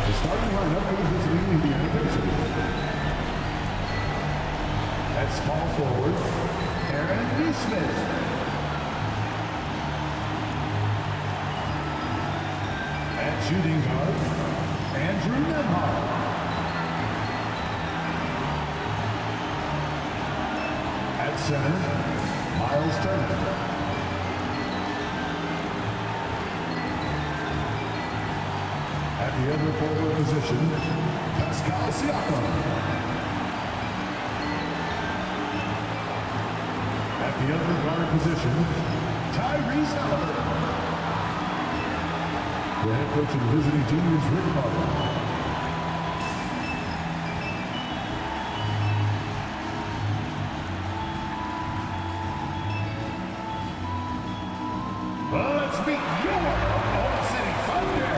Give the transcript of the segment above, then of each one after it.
The starting lineup for the visiting Indiana Pacers. At small forward, Aaron Nesmith. At shooting guard, Andrew Nembhard. At center, Miles Turner. At the other forward position, Pascal Siakam. At the other guard position, Tyrese Halliburton. The head coach of the visiting team is Rick Barber. Let's meet your Oklahoma City Thunder.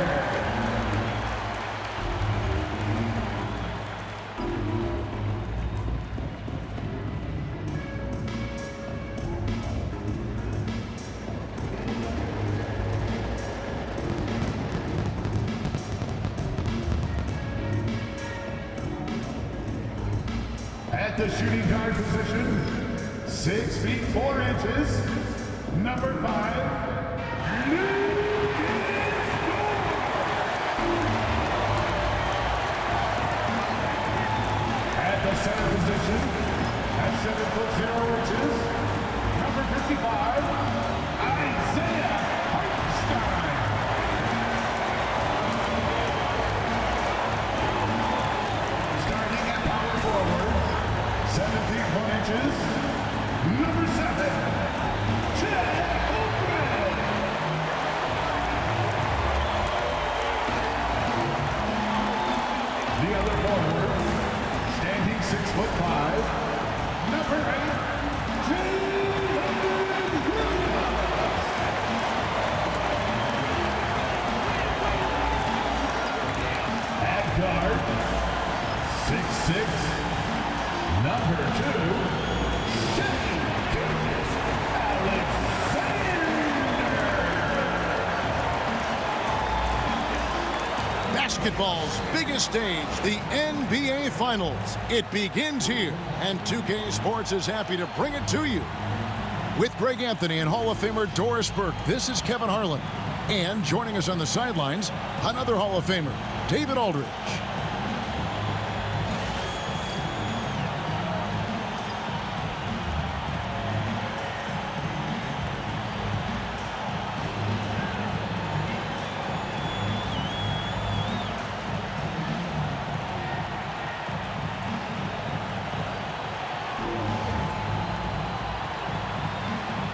At the shooting guard position, 6 feet 4 inches, number 5. At the center position, at 7 foot 0 inches, number 55, Isaiah Hartenstein. Starting at power forward, 7 feet 1 inches, number 7, Chet Holmgren. The other forward, standing 6 foot 5, number 8, Jalen Williams. At guard, 6'6", number 2, Shai Basketball's biggest stage, the NBA Finals. It begins here, and 2K Sports is happy to bring it to you. With Greg Anthony and Hall of Famer Doris Burke, this is Kevin Harlan. And joining us on the sidelines, another Hall of Famer, David Aldridge.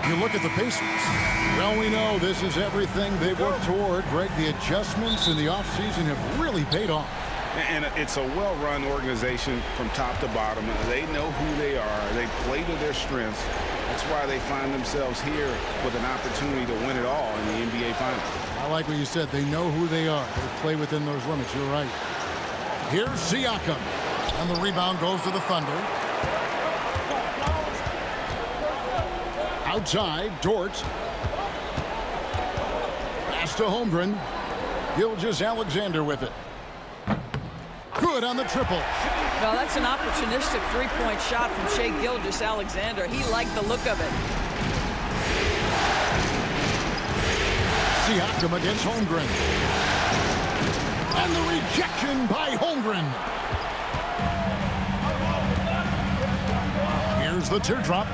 You look at the Pacers. Well, we know this is everything they've worked toward. Greg, the adjustments in the offseason have really paid off. And it's a well-run organization from top to bottom. They know who they are. They play to their strengths. That's why they find themselves here with an opportunity to win it all in the NBA Finals. I like what you said. They know who they are. They play within those limits. You're right. Here's Siakam. And the rebound goes to the Thunder. Outside, Dort. Pass to Holmgren. Gilgeous-Alexander with it. Good on the triple. Well, that's an opportunistic three-point shot from Shai Gilgeous-Alexander. He liked the look of it. Siakam against Holmgren. And the rejection by Holmgren. Here's the teardrop.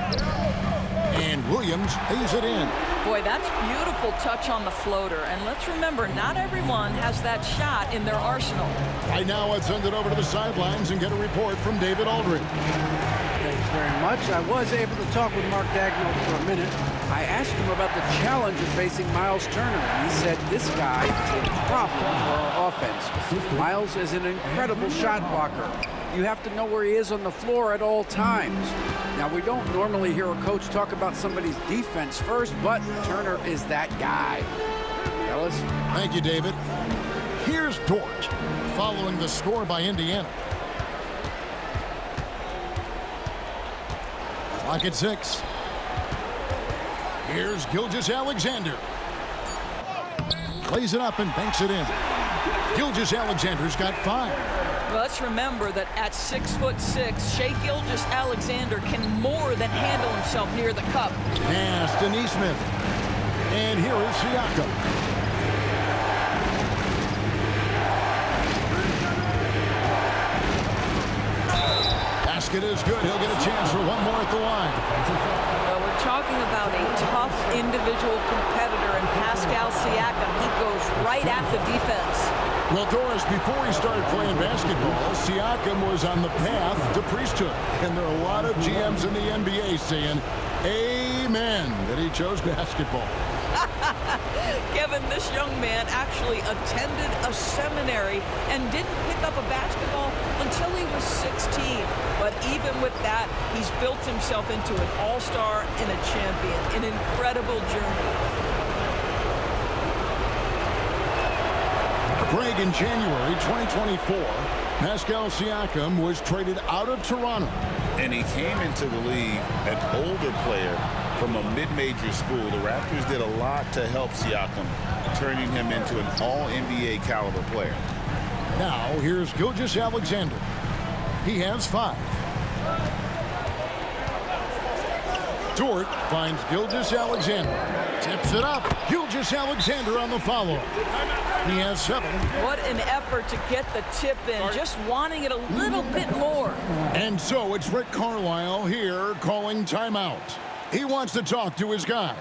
And Williams pays it in. Boy, that's beautiful touch on the floater. And let's remember, not everyone has that shot in their arsenal. Right now, let's send it over to the sidelines and get a report from David Aldridge. Thanks very much. I was able to talk with Mark Daigneault for a minute. I asked him about the challenge of facing Miles Turner, and he said this guy is a problem for our offense. Miles is an incredible shot blocker. You have to know where he is on the floor at all times. Now, we don't normally hear a coach talk about somebody's defense first, but Turner is that guy. Fellas? Thank you, David. Here's Dort, following the score by Indiana. Clock at 6. Here's Gilgeous-Alexander. Plays it up and banks it in. Gilgeous-Alexander's got 5. Well, let's remember that at 6'6", Shai Gilgeous-Alexander can more than handle himself near the cup. Pass to Neesmith. And here is Siakam. Basket is good. He'll get a chance for one more at the line. Well, we're talking about a tough individual competitor in Pascal Siakam. He goes right at the defense. Well, Doris, before he started playing basketball, Siakam was on the path to priesthood. And there are a lot of GMs in the NBA saying, amen, that he chose basketball. Kevin, this young man actually attended a seminary and didn't pick up a basketball until he was 16. But even with that, he's built himself into an all-star and a champion. An incredible journey. Greg, in January 2024, Pascal Siakam was traded out of Toronto. And he came into the league an older player from a mid-major school. The Raptors did a lot to help Siakam, turning him into an all-NBA caliber player. Now, here's Gilgeous-Alexander. He has 5. Dort finds Gilgeous-Alexander. Tips it up. Gilgeous-Alexander on the follow. He has 7. What an effort to get the tip in, just wanting it a little bit more. And so it's Rick Carlisle here calling timeout. He wants to talk to his guys.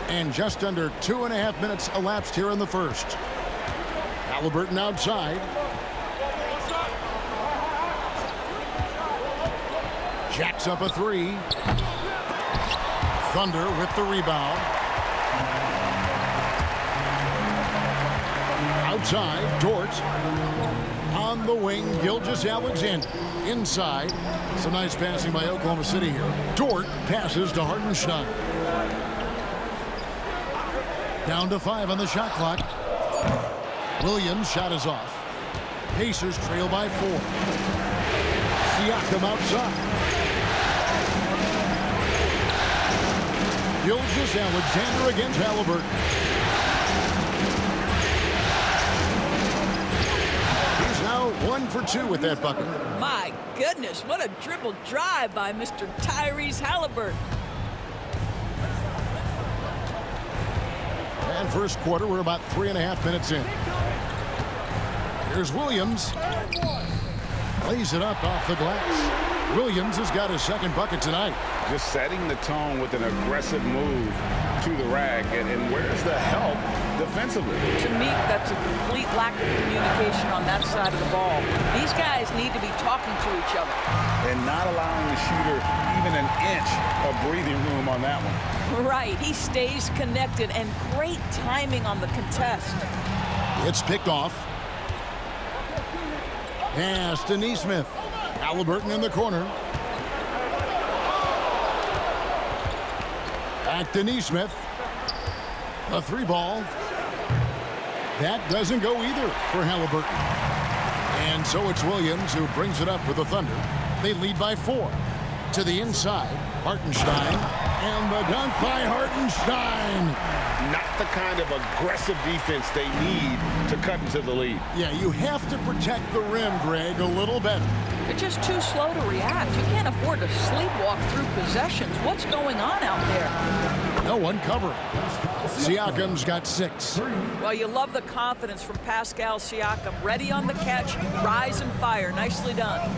And just under 2.5 minutes elapsed here in the first. Halliburton outside. Jacks up a 3. Thunder with the rebound. Outside, Dort. On the wing, Gilgeous-Alexander. Inside. Some nice passing by Oklahoma City here. Dort passes to Hartenstein. Down to 5 on the shot clock. Williams' shot is off. Pacers trail by 4. Siakam outside. Gilgeous-Alexander against Halliburton. He's now 1 for 2 with that bucket. My goodness, what a dribble drive by Mr. Tyrese Halliburton. And first quarter, we're about 3.5 minutes in. Here's Williams. Lays it up off the glass. Williams has got his second bucket tonight. Just setting the tone with an aggressive move to the rack. And where's the help defensively? To me, that's a complete lack of communication on that side of the ball. These guys need to be talking to each other. And not allowing the shooter even an inch of breathing room on that one. Right, he stays connected, and great timing on the contest. It's picked off. Pass to Neesmith. Halliburton in the corner. Back to Neesmith. A 3-ball. That doesn't go either for Halliburton. And so it's Williams who brings it up for the Thunder. They lead by 4. To the inside, Hartenstein. And the dunk by Hartenstein. Not the kind of aggressive defense they need to cut into the lead. Yeah, you have to protect the rim, Greg, a little better. They're just too slow to react. You can't afford to sleepwalk through possessions. What's going on out there? No one covering. Siakam's got 6. Well, you love the confidence from Pascal Siakam. Ready on the catch, rise and fire. Nicely done.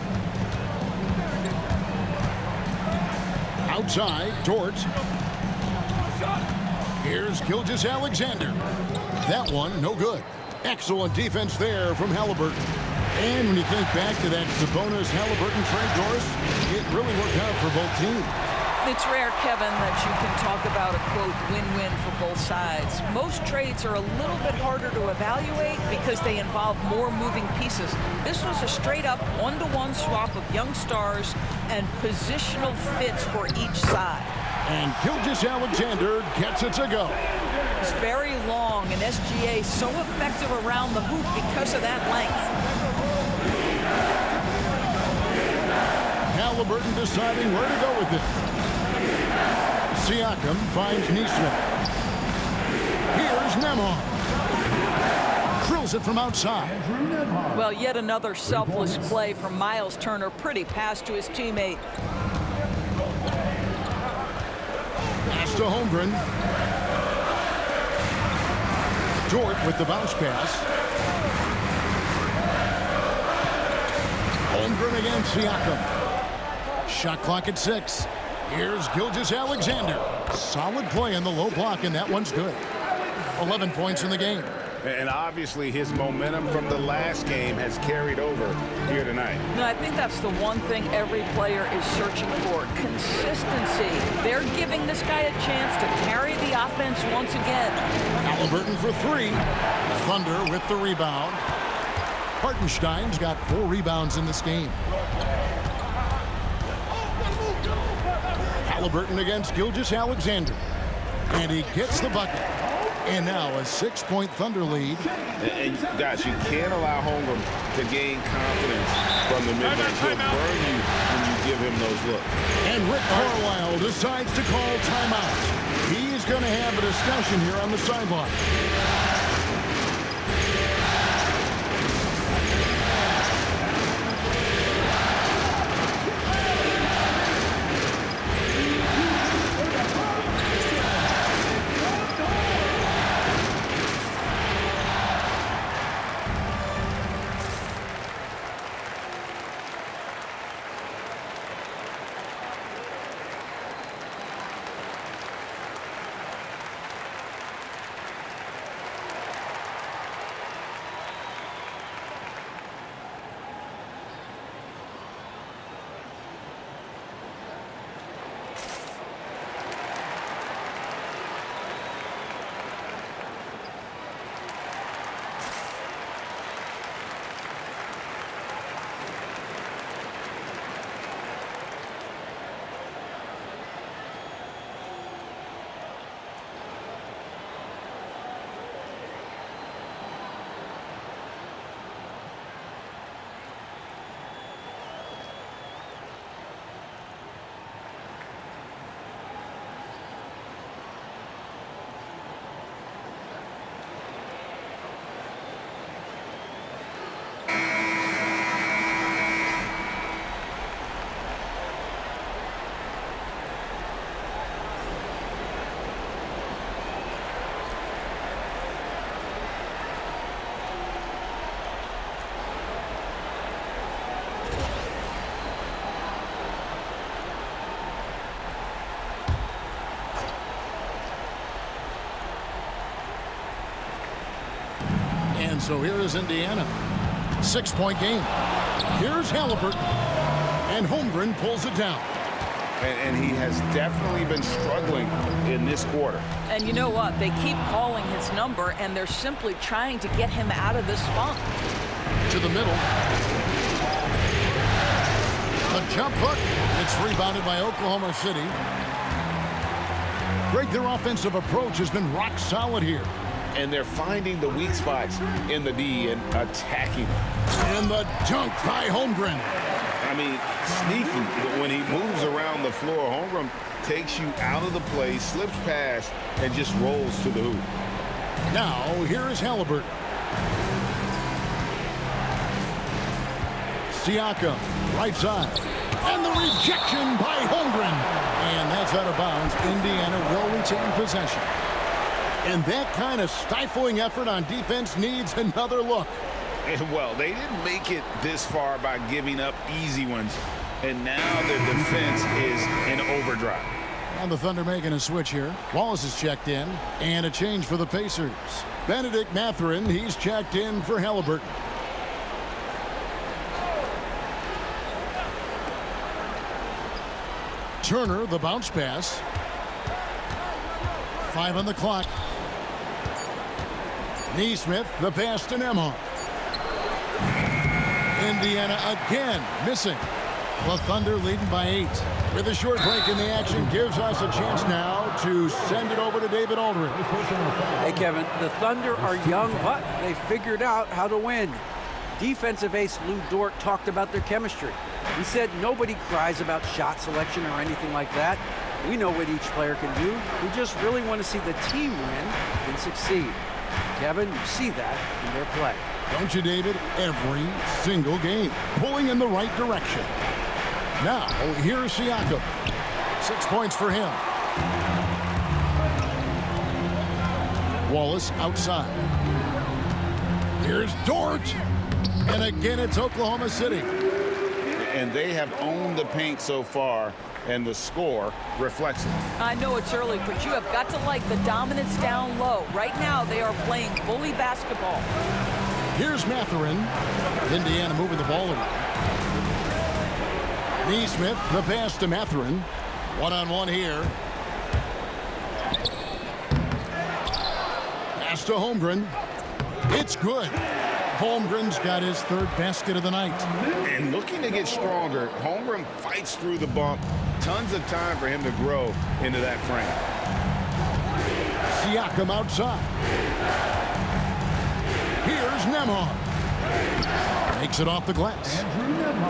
Outside, Dort. Here's Gilgeous-Alexander. That one, no good. Excellent defense there from Halliburton. And when you think back to that Sabonis-Halliburton trade, Doris, it really worked out for both teams. It's rare, Kevin, that you can talk about a, quote, win-win for both sides. Most trades are a little bit harder to evaluate because they involve more moving pieces. This was a straight-up one-to-one swap of young stars and positional fits for each side. And Gilgeous-Alexander gets it to go. It's very long, and SGA so effective around the hoop because of that length. Halliburton deciding where to go with it. Siakam finds Neesmith. Here's Nembhard. Drills it from outside. Well, yet another selfless play from Miles Turner. Pretty pass to his teammate. Pass to Holmgren. Dort with the bounce pass. Holmgren against Siakam. Shot clock at 6. Here's Gilgeous-Alexander. Solid play in the low block, and that one's good. 11 points in the game. And obviously his momentum from the last game has carried over here tonight. No, I think that's the one thing every player is searching for. Consistency. They're giving this guy a chance to carry the offense once again. Halliburton for 3. Thunder with the rebound. Hartenstein's got 4 rebounds in this game. Halliburton against Gilgeous-Alexander. And he gets the bucket. And now a 6-point Thunder lead. And guys, you can't allow Holmgren to gain confidence from the mid-range. He'll burn you when you give him those looks. And Rick Carlisle decides to call timeout. He's going to have a discussion here on the sideline. And so here is Indiana. 6-point game. Here's Halliburton. And Holmgren pulls it down. And he has definitely been struggling in this quarter. And you know what? They keep calling his number, and they're simply trying to get him out of this funk. To the middle. A jump hook. It's rebounded by Oklahoma City. Greg, their offensive approach has been rock solid here. And they're finding the weak spots in the D and attacking them. And the dunk by Holmgren. I mean, sneaky. When he moves around the floor, Holmgren takes you out of the play, slips past, and just rolls to the hoop. Now, here is Halliburton. Siakam, right side. And the rejection by Holmgren. And that's out of bounds. Indiana will retain possession. And that kind of stifling effort on defense needs another look. And, well, they didn't make it this far by giving up easy ones. And now their defense is in overdrive. And the Thunder making a switch here. Wallace is checked in. And a change for the Pacers. Benedict Mathurin, he's checked in for Halliburton. Turner, the bounce pass. 5 on the clock. Neesmith, the pass to Nembhard. Indiana again missing. The Thunder leading by 8. With a short break in the action, gives us a chance now to send it over to David Aldridge. Hey, Kevin, the Thunder are young, but they figured out how to win. Defensive ace Lou Dort talked about their chemistry. He said nobody cries about shot selection or anything like that. We know what each player can do. We just really want to see the team win and succeed. Kevin, you see that in their play. Don't you, David? Every single game, pulling in the right direction. Now, here's Siakam. 6 points for him. Wallace outside. Here's Dort. And again, it's Oklahoma City. And they have owned the paint so far, and the score reflects it. I know it's early, but you have got to like the dominance down low. Right now, they are playing bully basketball. Here's Mathurin. Indiana moving the ball around. Neesmith, the pass to Mathurin. One-on-one here. Pass to Holmgren. It's good. Holmgren's got his 3rd basket of the night. And looking to get stronger, Holmgren fights through the bump. Tons of time for him to grow into that frame. Siakam outside. Here's Nembhard. Takes it off the glass.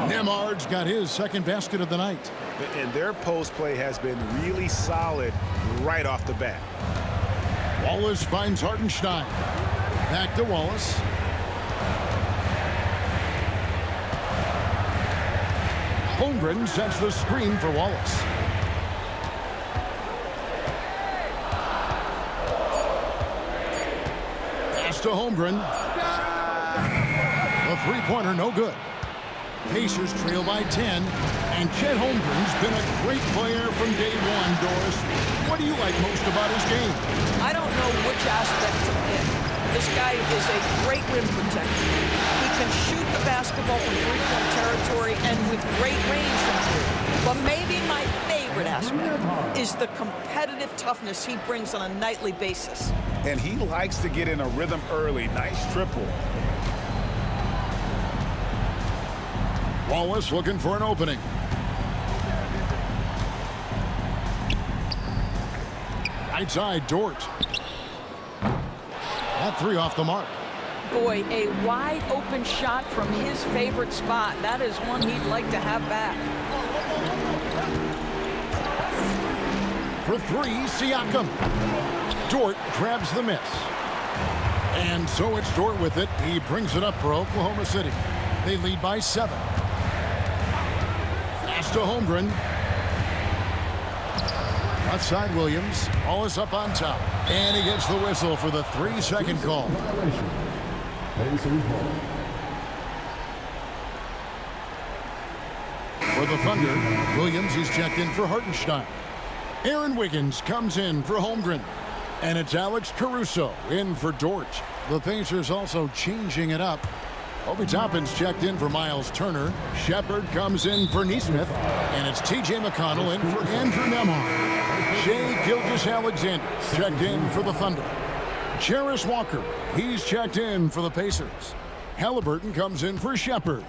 Nembhard's got his 2nd basket of the night. And their post play has been really solid right off the bat. Wallace finds Hartenstein. Back to Wallace. Holmgren sets the screen for Wallace. Pass to Holmgren. The three-pointer no good. Pacers trail by 10, and Chet Holmgren's been a great player from day one, Doris. What do you like most about his game? I don't know which aspect to pick. This guy is a great rim protector. He can shoot the basketball from three-point territory and with great range from three. But maybe my favorite aspect is the competitive toughness he brings on a nightly basis. And he likes to get in a rhythm early. Nice triple. Wallace looking for an opening. Right side, Dort. That 3 off the mark. Boy, a wide open shot from his favorite spot. That is one he'd like to have back. For 3, Siakam. Dort grabs the miss. And so it's Dort with it. He brings it up for Oklahoma City. They lead by 7. Pass to Holmgren. Outside Williams. Wallace up on top. And he gets the whistle for the 3-second call. For the Thunder, Williams is checked in for Hartenstein. Aaron Wiggins comes in for Holmgren. And it's Alex Caruso in for Dort. The Pacers also changing it up. Obi Toppin's checked in for Miles Turner. Shepard comes in for Neesmith. And it's T.J. McConnell in for Andrew Nembhard. Shai Gilgeous-Alexander checked in for the Thunder. Jarace Walker, he's checked in for the Pacers. Halliburton comes in for Shepard.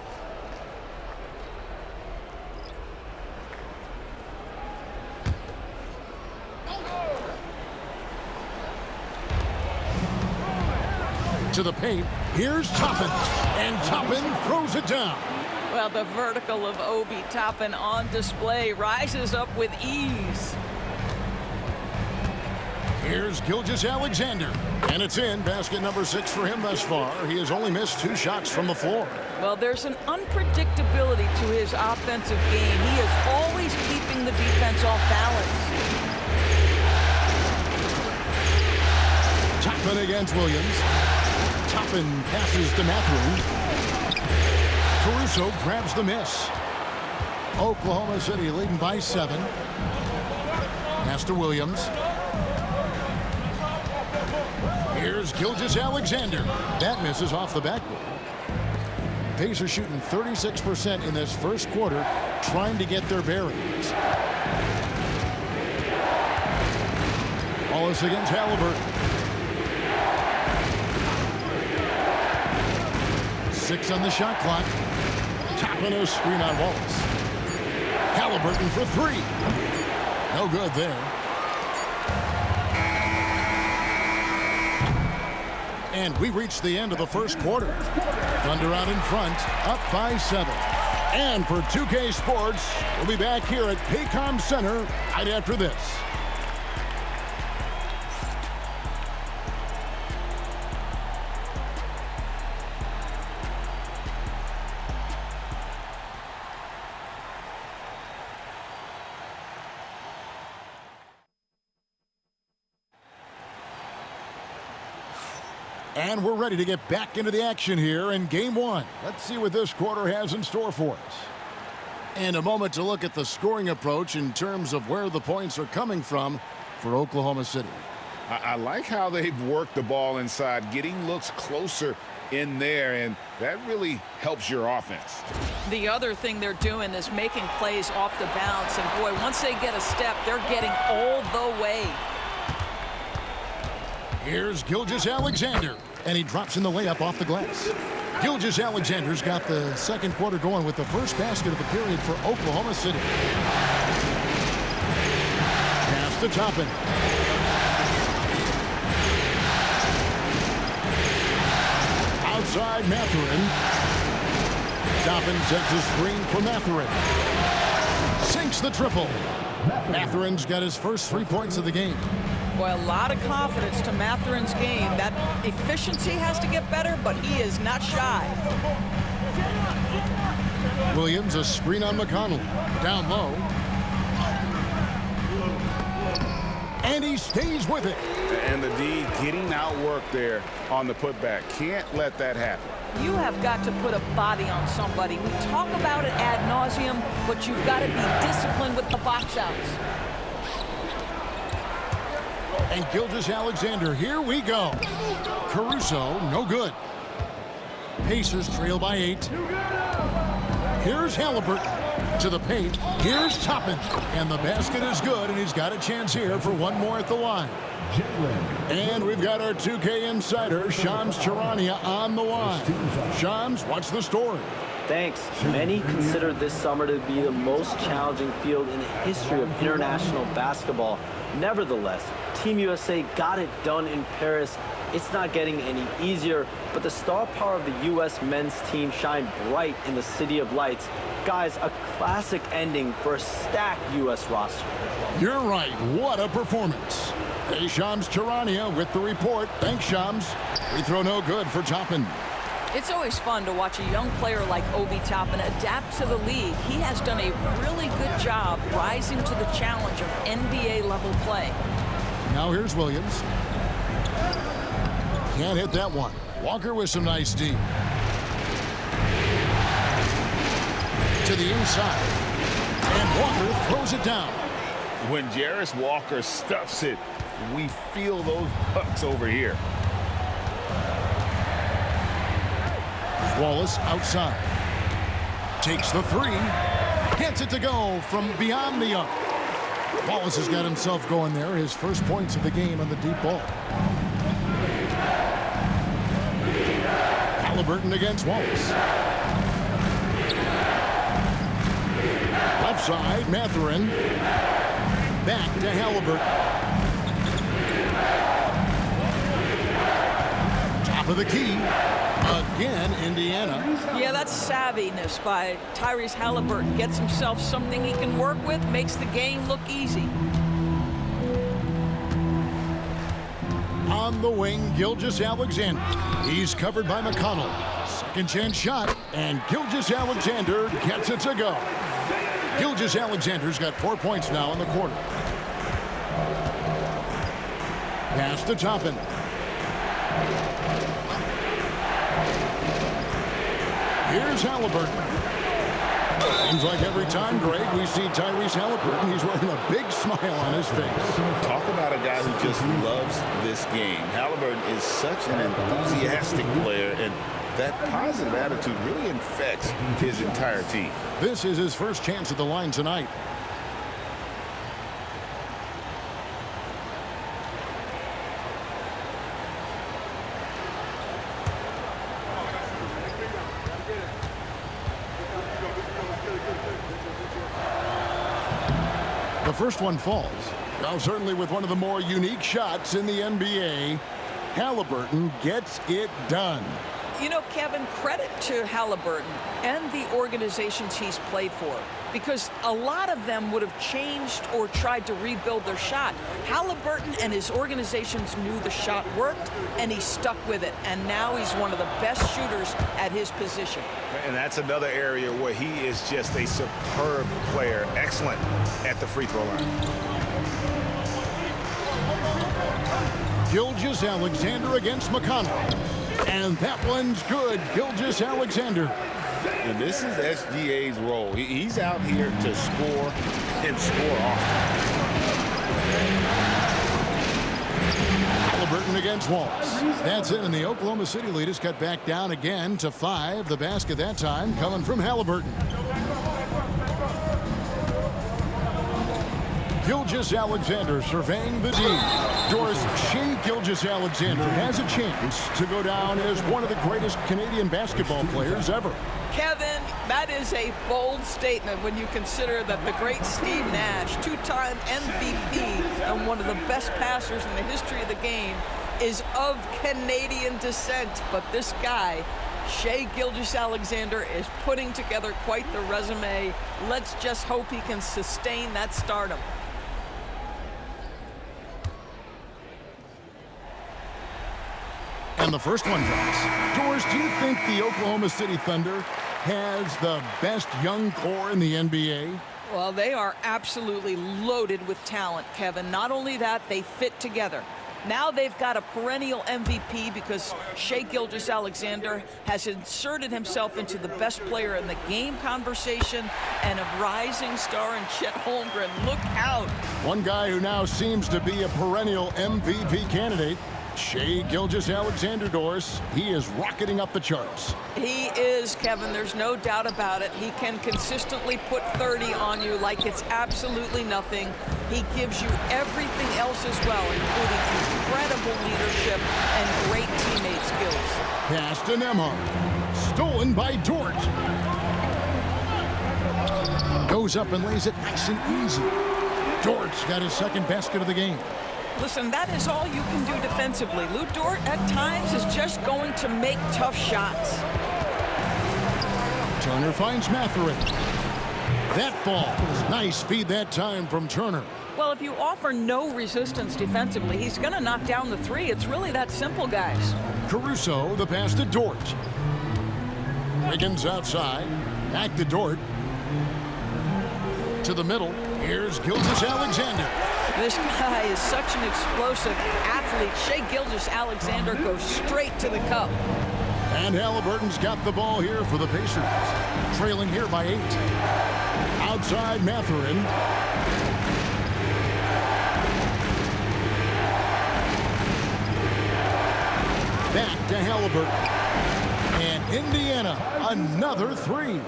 To the paint. Here's Toppin. And Toppin throws it down. Well, the vertical of Obi Toppin on display, rises up with ease. Here's Gilgeous-Alexander. And it's in. Basket number 6 for him thus far. He has only missed 2 shots from the floor. Well, there's an unpredictability to his offensive game. He is always keeping the defense off balance. Toppin against Williams. Toppin passes to Mathurin. Caruso grabs the miss. Oklahoma City leading by 7. Pass to Williams. Here's Gilgeous-Alexander. That misses off the backboard. Pacers shooting 36% in this first quarter, trying to get their bearings. Wallace against Halliburton. 6 on the shot clock. Toppin a screen on Wallace. Halliburton for 3. No good there. And we reached the end of the first quarter. Thunder out in front, up by 7. And for 2K Sports, we'll be back here at Paycom Center right after this. And we're ready to get back into the action here in Game 1. Let's see what this quarter has in store for us. And a moment to look at the scoring approach in terms of where the points are coming from for Oklahoma City. I like how they've worked the ball inside, getting looks closer in there, and that really helps your offense. The other thing they're doing is making plays off the bounce, and boy, once they get a step, they're getting all the way. Here's Gilgeous-Alexander, and he drops in the layup off the glass. Gilgeous-Alexander's got the second quarter going with the first basket of the period for Oklahoma City. Pass to Toppin. Outside Mathurin. Toppin sets a screen for Mathurin. Sinks the triple. Mathurin's got his first 3 points of the game. Boy, a lot of confidence to Mathurin's game. That efficiency has to get better, but he is not shy. Williams, a screen on McConnell. Down low. And he stays with it. And the D getting outworked there on the putback. Can't let that happen. You have got to put a body on somebody. We talk about it ad nauseum, but you've got to be disciplined with the box outs. And Gilgeous-Alexander, here we go. Caruso, no good. Pacers trail by 8. Here's Halliburton to the paint. Here's Toppin. And the basket is good, and he's got a chance here for one more at the line. And we've got our 2K insider, Shams Charania, on the line. Shams, what's the story? Thanks. Many consider this summer to be the most challenging field in the history of international basketball. Nevertheless, Team USA got it done in Paris. It's not getting any easier, but the star power of the U.S. men's team shined bright in the City of Lights. Guys, a classic ending for a stacked U.S. roster. You're right. What a performance. Hey, Shams Charania with the report. Thanks, Shams. Free throw no good for Toppin. It's always fun to watch a young player like Obi Toppin adapt to the league. He has done a really good job rising to the challenge of NBA-level play. Now here's Williams. Can't hit that one. Walker with some nice D. To the inside. And Walker throws it down. When Jarris Walker stuffs it, we feel those bucks over here. Wallace outside. Takes the 3. Gets it to go from beyond the arc. Wallace has got himself going there. His first points of the game on the deep ball. Halliburton against Wallace. Left side, Mathurin. Back to Halliburton. for the key. Again, Indiana. Yeah, that's savviness by Tyrese Halliburton. Gets himself something he can work with, makes the game look easy. On the wing, Gilgeous-Alexander. He's covered by McConnell. Second chance shot, and Gilgeous-Alexander gets it to go. Gilgeous-Alexander's got 4 points now in the quarter. Pass to Toppin. Here's Halliburton. Seems like every time, Greg, we see Tyrese Halliburton, he's wearing a big smile on his face. Talk about a guy who just loves this game. Halliburton is such an enthusiastic player, and that positive attitude really infects his entire team. This is his first chance at the line tonight. The first one falls. Well, certainly with one of the more unique shots in the NBA, Halliburton gets it done. You know, Kevin, credit to Halliburton and the organizations he's played for, because a lot of them would have changed or tried to rebuild their shot. Halliburton and his organizations knew the shot worked, and he stuck with it. And now he's one of the best shooters at his position. And that's another area where he is just a superb player. Excellent at the free throw line. Gilgeous-Alexander against McConnell. And that one's good. Gilgeous-Alexander. And this is SGA's role. He's out here to score and score often. Halliburton against Wallace. That's it, and the Oklahoma City lead has cut back down again to 5. The basket that time coming from Halliburton. Gilgeous-Alexander surveying the D. Doris, Shai Gilgeous-Alexander has a chance to go down as one of the greatest Canadian basketball players ever. Kevin, that is a bold statement when you consider that the great Steve Nash, two-time MVP and one of the best passers in the history of the game, is of Canadian descent. But this guy, Shai Gilgeous-Alexander, is putting together quite the resume. Let's just hope he can sustain that stardom. And the first one drops. Doris, do you think the Oklahoma City Thunder has the best young core in the NBA? Well, they are absolutely loaded with talent, Kevin. Not only that, they fit together. Now they've got a perennial MVP because Shai Gilgeous-Alexander has inserted himself into the best player in the game conversation, and a rising star in Chet Holmgren. Look out. One guy who now seems to be a perennial MVP candidate, Shai Gilgeous-Alexander, Doris. He is rocketing up the charts. He is, Kevin. There's no doubt about it. He can consistently put 30 on you like it's absolutely nothing. He gives you everything else as well, including incredible leadership and great teammate skills. Pass to Nembhard. Stolen by Dort. Goes up and lays it nice and easy. Dort's got his second basket of the game. Listen, that is all you can do defensively. Lu Dort, at times, is just going to make tough shots. Turner finds Mathurin. That falls. Nice feed that time from Turner. Well, if you offer no resistance defensively, he's going to knock down the three. It's really that simple, guys. Caruso, the pass to Dort. Wiggins outside. Back to Dort. To the middle. Here's Gilgeous-Alexander. This guy is such an explosive athlete. Shai Gilgeous-Alexander goes straight to the cup. And Halliburton's got the ball here for the Pacers. Trailing here by 8. Outside Mathurin. Back to Halliburton. And Indiana, another 3.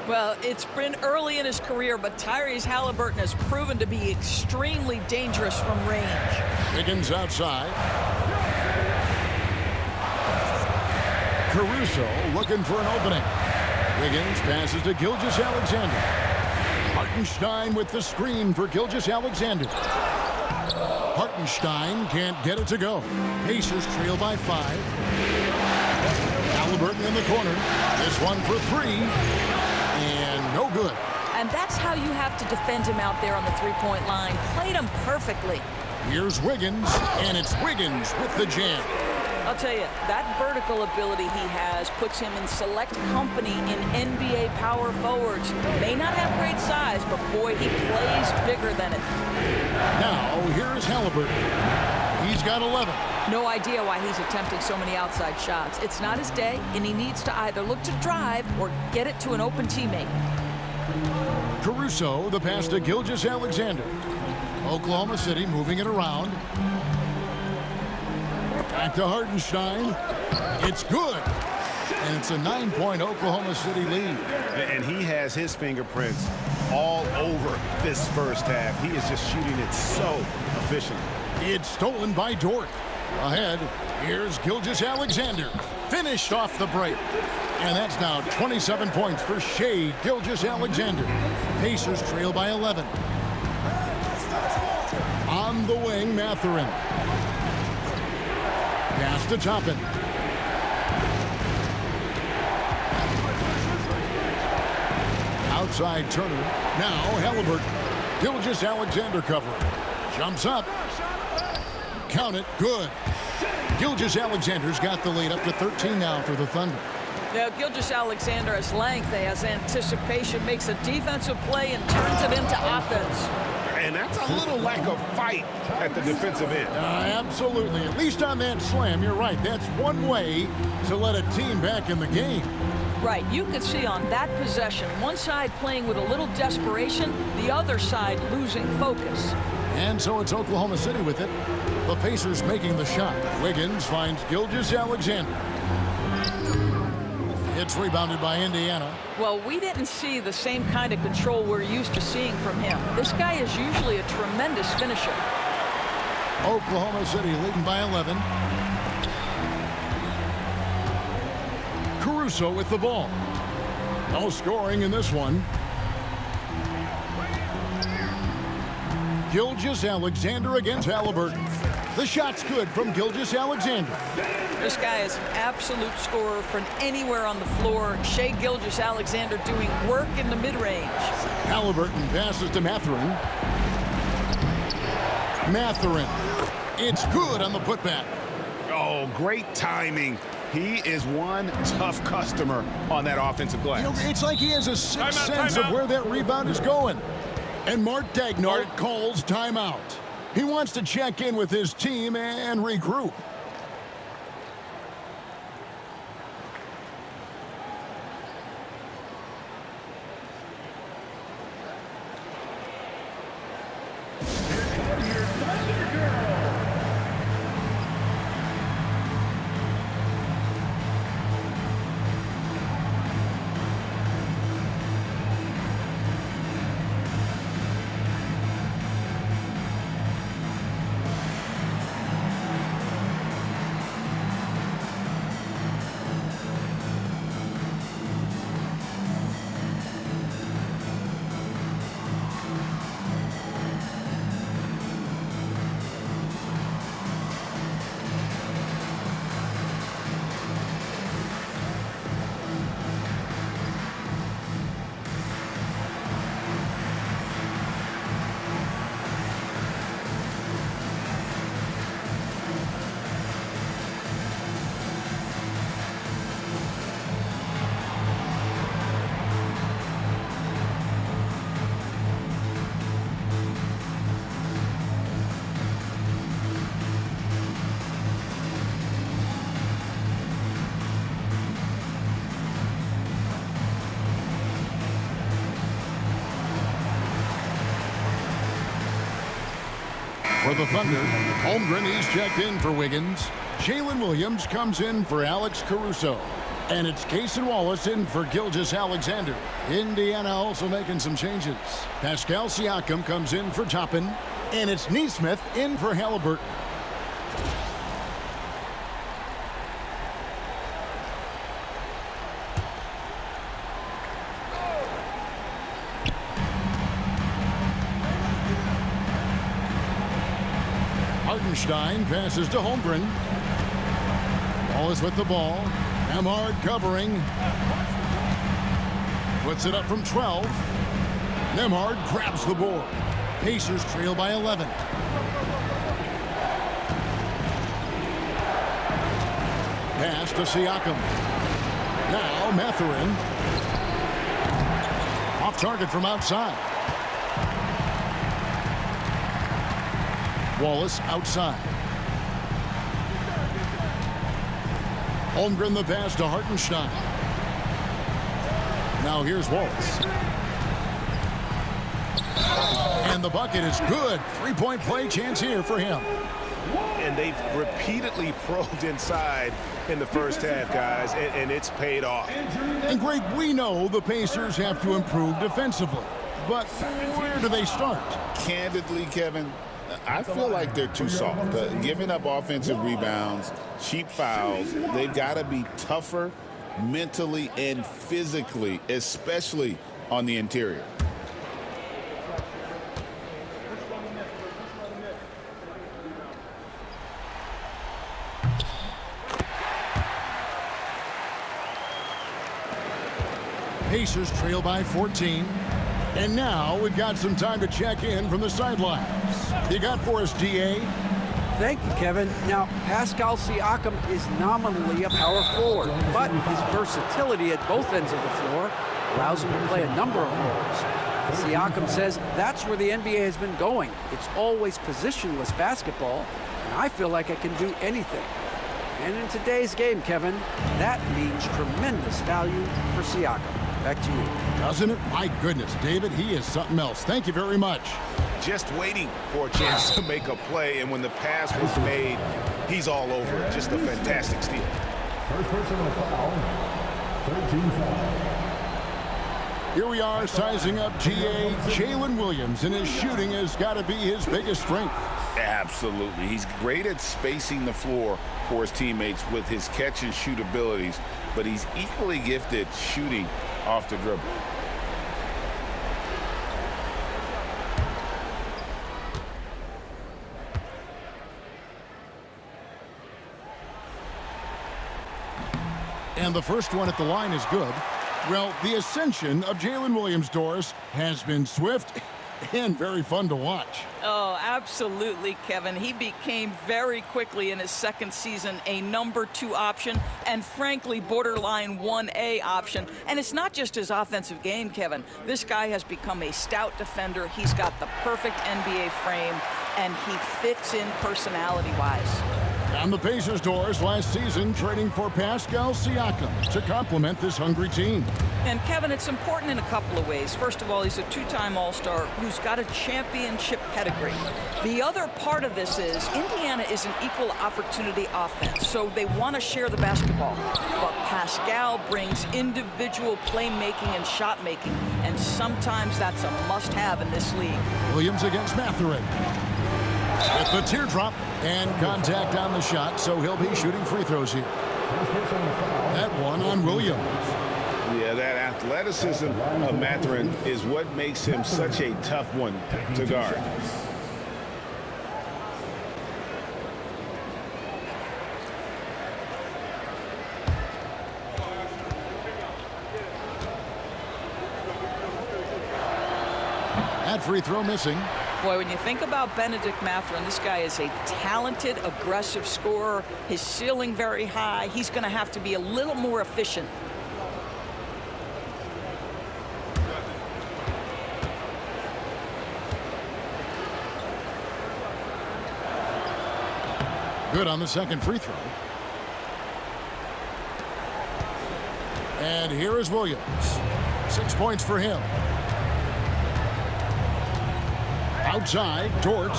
Well, it's been early in his career, but Tyrese Halliburton has proven to be extremely dangerous from range. Wiggins outside. Caruso looking for an opening. Wiggins passes to Gilgeous-Alexander. Hartenstein with the screen for Gilgeous-Alexander. Hartenstein can't get it to go. Pacers trail by 5. Halliburton in the corner. This one for three. And no good. And that's how you have to defend him out there on the three-point line. Played him perfectly. Here's Wiggins, and it's Wiggins with the jam. I'll tell you, that vertical ability he has puts him in select company in NBA power forwards. May not have great size, but boy, he plays bigger than it. Now, here's Halliburton. He's got 11. No idea why he's attempting so many outside shots. It's not his day, and he needs to either look to drive or get it to an open teammate. Caruso, the pass to Gilgeous-Alexander. Oklahoma City moving it around. Back to Hartenstein. It's good. And it's a 9-point Oklahoma City lead. And he has his fingerprints all over this first half. He is just shooting it so efficiently. It's stolen by Dort. Ahead, here's Gilgeous-Alexander. Finished off the break. And that's now 27 points for Shai Gilgeous-Alexander. Pacers trail by 11. On the wing, Mathurin. Pass to Toppin. Outside Turner. Now Halliburton. Gilgeous-Alexander covering. Jumps up. Count it. Good. Gilgeous-Alexander's got the lead up to 13 now for the Thunder. Now, Gilgeous-Alexander has length, has anticipation, makes a defensive play, and turns it into offense. And that's a little lack of fight at the defensive end. Absolutely. At least on that slam, you're right. That's one way to let a team back in the game. Right. You could see on that possession, one side playing with a little desperation, the other side losing focus. And so it's Oklahoma City with it. The Pacers making the shot. Wiggins finds Gilgeous-Alexander. It's rebounded by Indiana. Well, we didn't see the same kind of control we're used to seeing from him. This guy is usually a tremendous finisher. Oklahoma City leading by 11. Caruso with the ball. No scoring in this one. Gilgeous-Alexander against Halliburton. The shot's good from Gilgeous-Alexander. This guy is an absolute scorer from anywhere on the floor. Shai Gilgeous-Alexander doing work in the mid-range. Halliburton passes to Mathurin. Mathurin. It's good on the putback. Oh, great timing. He is one tough customer on that offensive glass. You know, it's like he has a sixth sense of where that rebound is going. And Mark Daigneault calls timeout. He wants to check in with his team and regroup. For the Thunder, Holmgren, he's checked in for Wiggins. Jalen Williams comes in for Alex Caruso. And it's Cason Wallace in for Gilgeous-Alexander. Indiana also making some changes. Pascal Siakam comes in for Toppin. And it's Nesmith in for Halliburton. Hartenstein passes to Holmgren. Wallace with the ball. Nembhard covering. Puts it up from 12. Nembhard grabs the board. Pacers trail by 11. Pass to Siakam. Now Mathurin. Off target from outside. Wallace outside. Holmgren the pass to Hartenstein. Now here's Wallace. And the bucket is good. Three-point play chance here for him. And they've repeatedly probed inside in the first half, guys, and it's paid off. And Greg, we know the Pacers have to improve defensively. But where do they start? Candidly, Kevin, I feel like they're too soft. Giving up offensive rebounds, cheap fouls. They've got to be tougher mentally and physically, especially on the interior. Pacers trail by 14. And now we've got some time to check in from the sidelines. You got for us, DA? Thank you, Kevin. Now, Pascal Siakam is nominally a power forward, but his versatility at both ends of the floor allows him to play a number of roles. Siakam says that's where the NBA has been going. It's always positionless basketball, and I feel like I can do anything. And in today's game, Kevin, that means tremendous value for Siakam. Back to you. Doesn't it? My goodness, David, he is something else. Thank you very much. Just waiting for a chance to make a play, and when the pass was made, he's all over it. Just a fantastic steal. First personal foul. 13 foul. Here we are sizing up GA. Jalen Williams, and his shooting has got to be his biggest strength. Absolutely. He's great at spacing the floor for his teammates with his catch and shoot abilities, but he's equally gifted shooting off the dribble. And the first one at the line is good. Well, the ascension of Jalen Williams, Doris, has been swift and very fun to watch. Oh, absolutely, Kevin. He became very quickly in his second season a number 2 option and, frankly, borderline 1A option. And it's not just his offensive game, Kevin. This guy has become a stout defender. He's got the perfect NBA frame, and he fits in personality-wise. And the Pacers, Doris, last season trading for Pascal Siakam to complement this hungry team. And, Kevin, it's important in a couple of ways. First of all, he's a 2-time All-Star who's got a championship pedigree. The other part of this is Indiana is an equal opportunity offense, so they want to share the basketball. But Pascal brings individual playmaking and shot making, and sometimes that's a must-have in this league. Williams against Mathurin. With the teardrop and contact on the shot, so he'll be shooting free throws here. That one on Williams. Yeah, that athleticism of Mathurin is what makes him such a tough one to guard. That free throw missing. Boy, when you think about Benedict Mathurin, this guy is a talented, aggressive scorer. His ceiling very high. He's going to have to be a little more efficient. Good on the second free throw. And here is Williams. 6 points for him. Outside, Dort.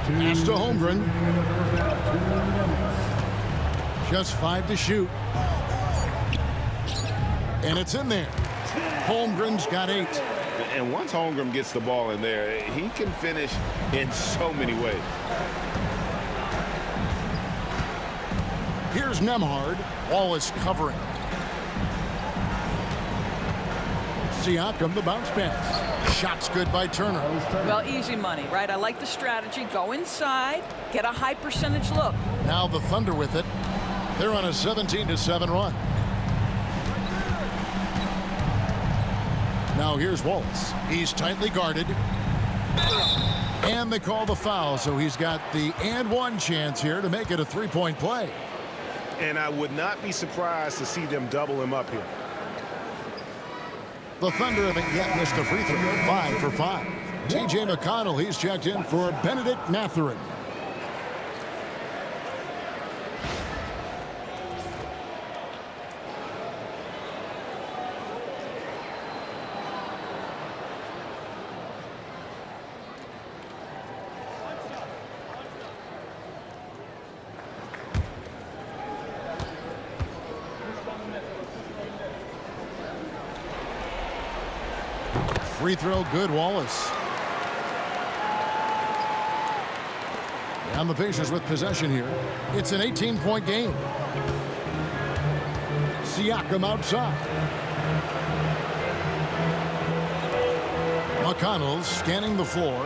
Pass to Holmgren. Just 5 to shoot. And it's in there. Holmgren's got 8. And once Holmgren gets the ball in there, he can finish in so many ways. Here's Nembhard. Wallace covering. Siakam, the bounce pass. Shot's good by Turner. Well, easy money, right? I like the strategy. Go inside, get a high percentage look. Now the Thunder with it. They're on a 17-7 run. Now here's Wallace. He's tightly guarded. And they call the foul, so he's got the and one chance here to make it a three-point play. And I would not be surprised to see them double him up here. The Thunder haven't yet missed a free throw. 5 for 5. T.J. McConnell, he's checked in for Benedict Mathurin. Free throw good, Wallace. And the Pacers with possession here. It's an 18-point game. Siakam outside. McConnell scanning the floor.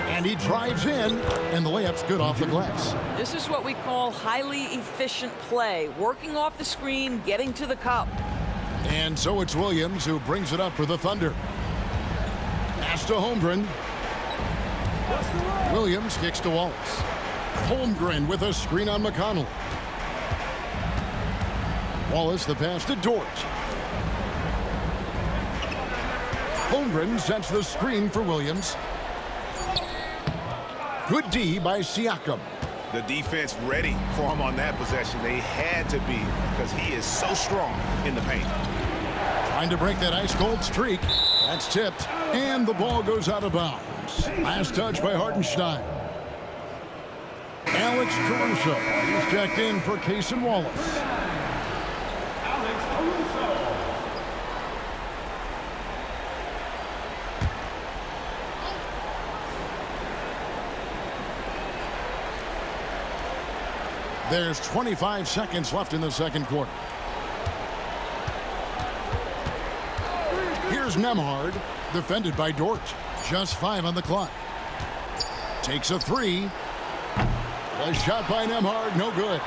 And he drives in, and the layup's good off the glass. This is what we call highly efficient play. Working off the screen, getting to the cup. And so it's Williams who brings it up for the Thunder. Pass to Holmgren. Williams kicks to Wallace. Holmgren with a screen on McConnell. Wallace the pass to Dort. Holmgren sets the screen for Williams. Good D by Siakam. The defense ready for him on that possession. They had to be because he is so strong in the paint. Trying to break that ice-cold streak. That's tipped, and the ball goes out of bounds. Last touch by Hartenstein. Alex Caruso. He's checked in for Cason Wallace. Alex Caruso. There's 25 seconds left in the second quarter. Here's Nembhard, defended by Dort. Just 5 on the clock. Takes a three. A shot by Nembhard, no good.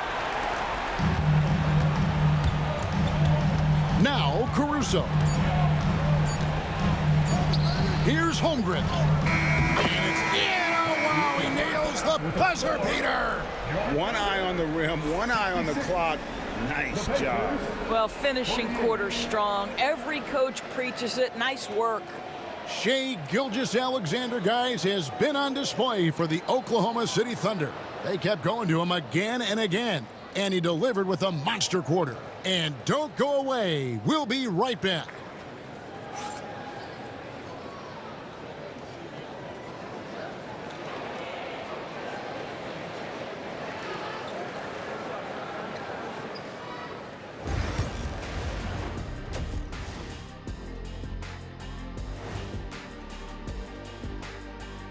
Now Caruso. Here's Holmgren. And it's in. Oh, wow, he nails the buzzer beater. One eye on the rim, one eye on the clock. Nice job. Well, finishing quarter strong. Every coach preaches it. Nice work. Shai Gilgeous-Alexander, guys, has been on display for the Oklahoma City Thunder. They kept going to him again and again, and he delivered with a monster quarter. And don't go away. We'll be right back.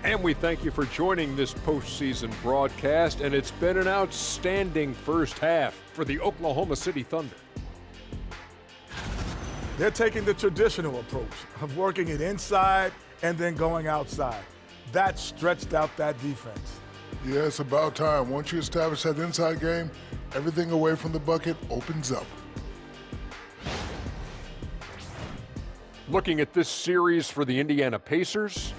And we thank you for joining this postseason broadcast, and it's been an outstanding first half for the Oklahoma City Thunder. They're taking the traditional approach of working it inside and then going outside. That stretched out that defense. Yeah, it's about time. Once you establish that inside game, everything away from the bucket opens up. Looking at this series for the Indiana Pacers,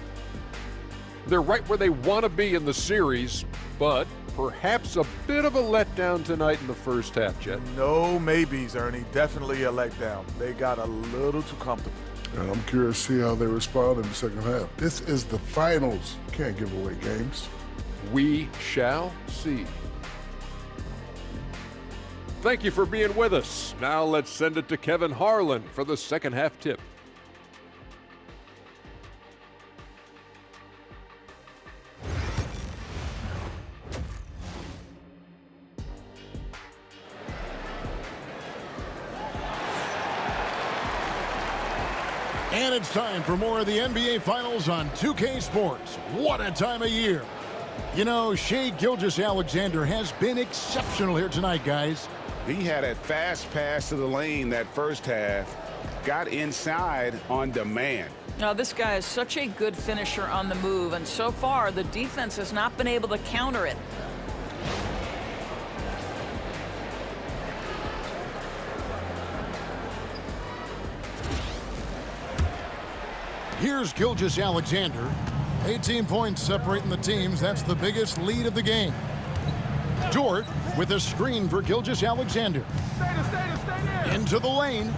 they're right where they want to be in the series, but perhaps a bit of a letdown tonight in the first half, Jet. No maybes, Ernie. Definitely a letdown. They got a little too comfortable. And I'm curious to see how they respond in the second half. This is the finals. You can't give away games. We shall see. Thank you for being with us. Now let's send it to Kevin Harlan for the second half tip. And it's time for more of the NBA Finals on 2K Sports. What a time of year. You know, Shai Gilgeous-Alexander has been exceptional here tonight, guys. He had a fast pass to the lane that first half, got inside on demand. Now, this guy is such a good finisher on the move, and so far the defense has not been able to counter it. Here's Gilgeous-Alexander. 18 points separating the teams. That's the biggest lead of the game. Dort with a screen for Gilgeous-Alexander. Into the lane.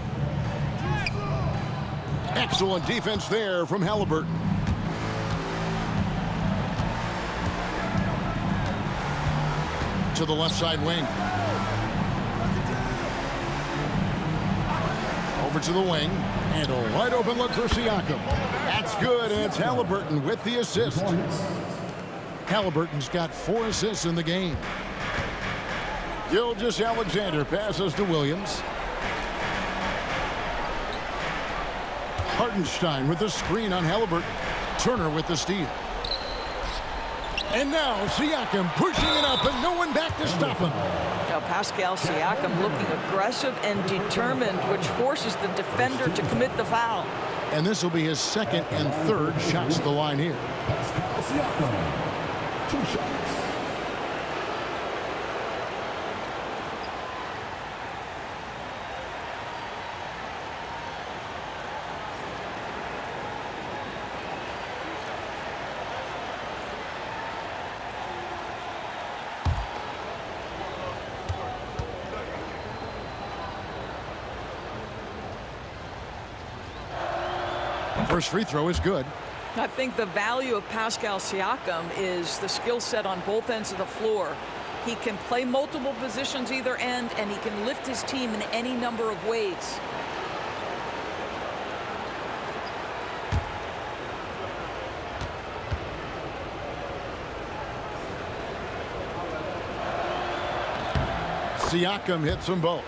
Excellent defense there from Halliburton. To the left side wing. Over to the wing. And a wide open look for Siakam. That's good, and it's Halliburton with the assist. Halliburton's got 4 assists in the game. Gilgeous-Alexander passes to Williams. Hartenstein with the screen on Halliburton. Turner with the steal. And now Siakam pushing it up, and no one back to stop him. Now Pascal Siakam looking aggressive and determined, which forces the defender to commit the foul. And this will be his second and third shots to the line here. Pascal Siakam, 2 shots. First free throw is good. I think the value of Pascal Siakam is the skill set on both ends of the floor. He can play multiple positions either end, and he can lift his team in any number of ways. Siakam hits them both.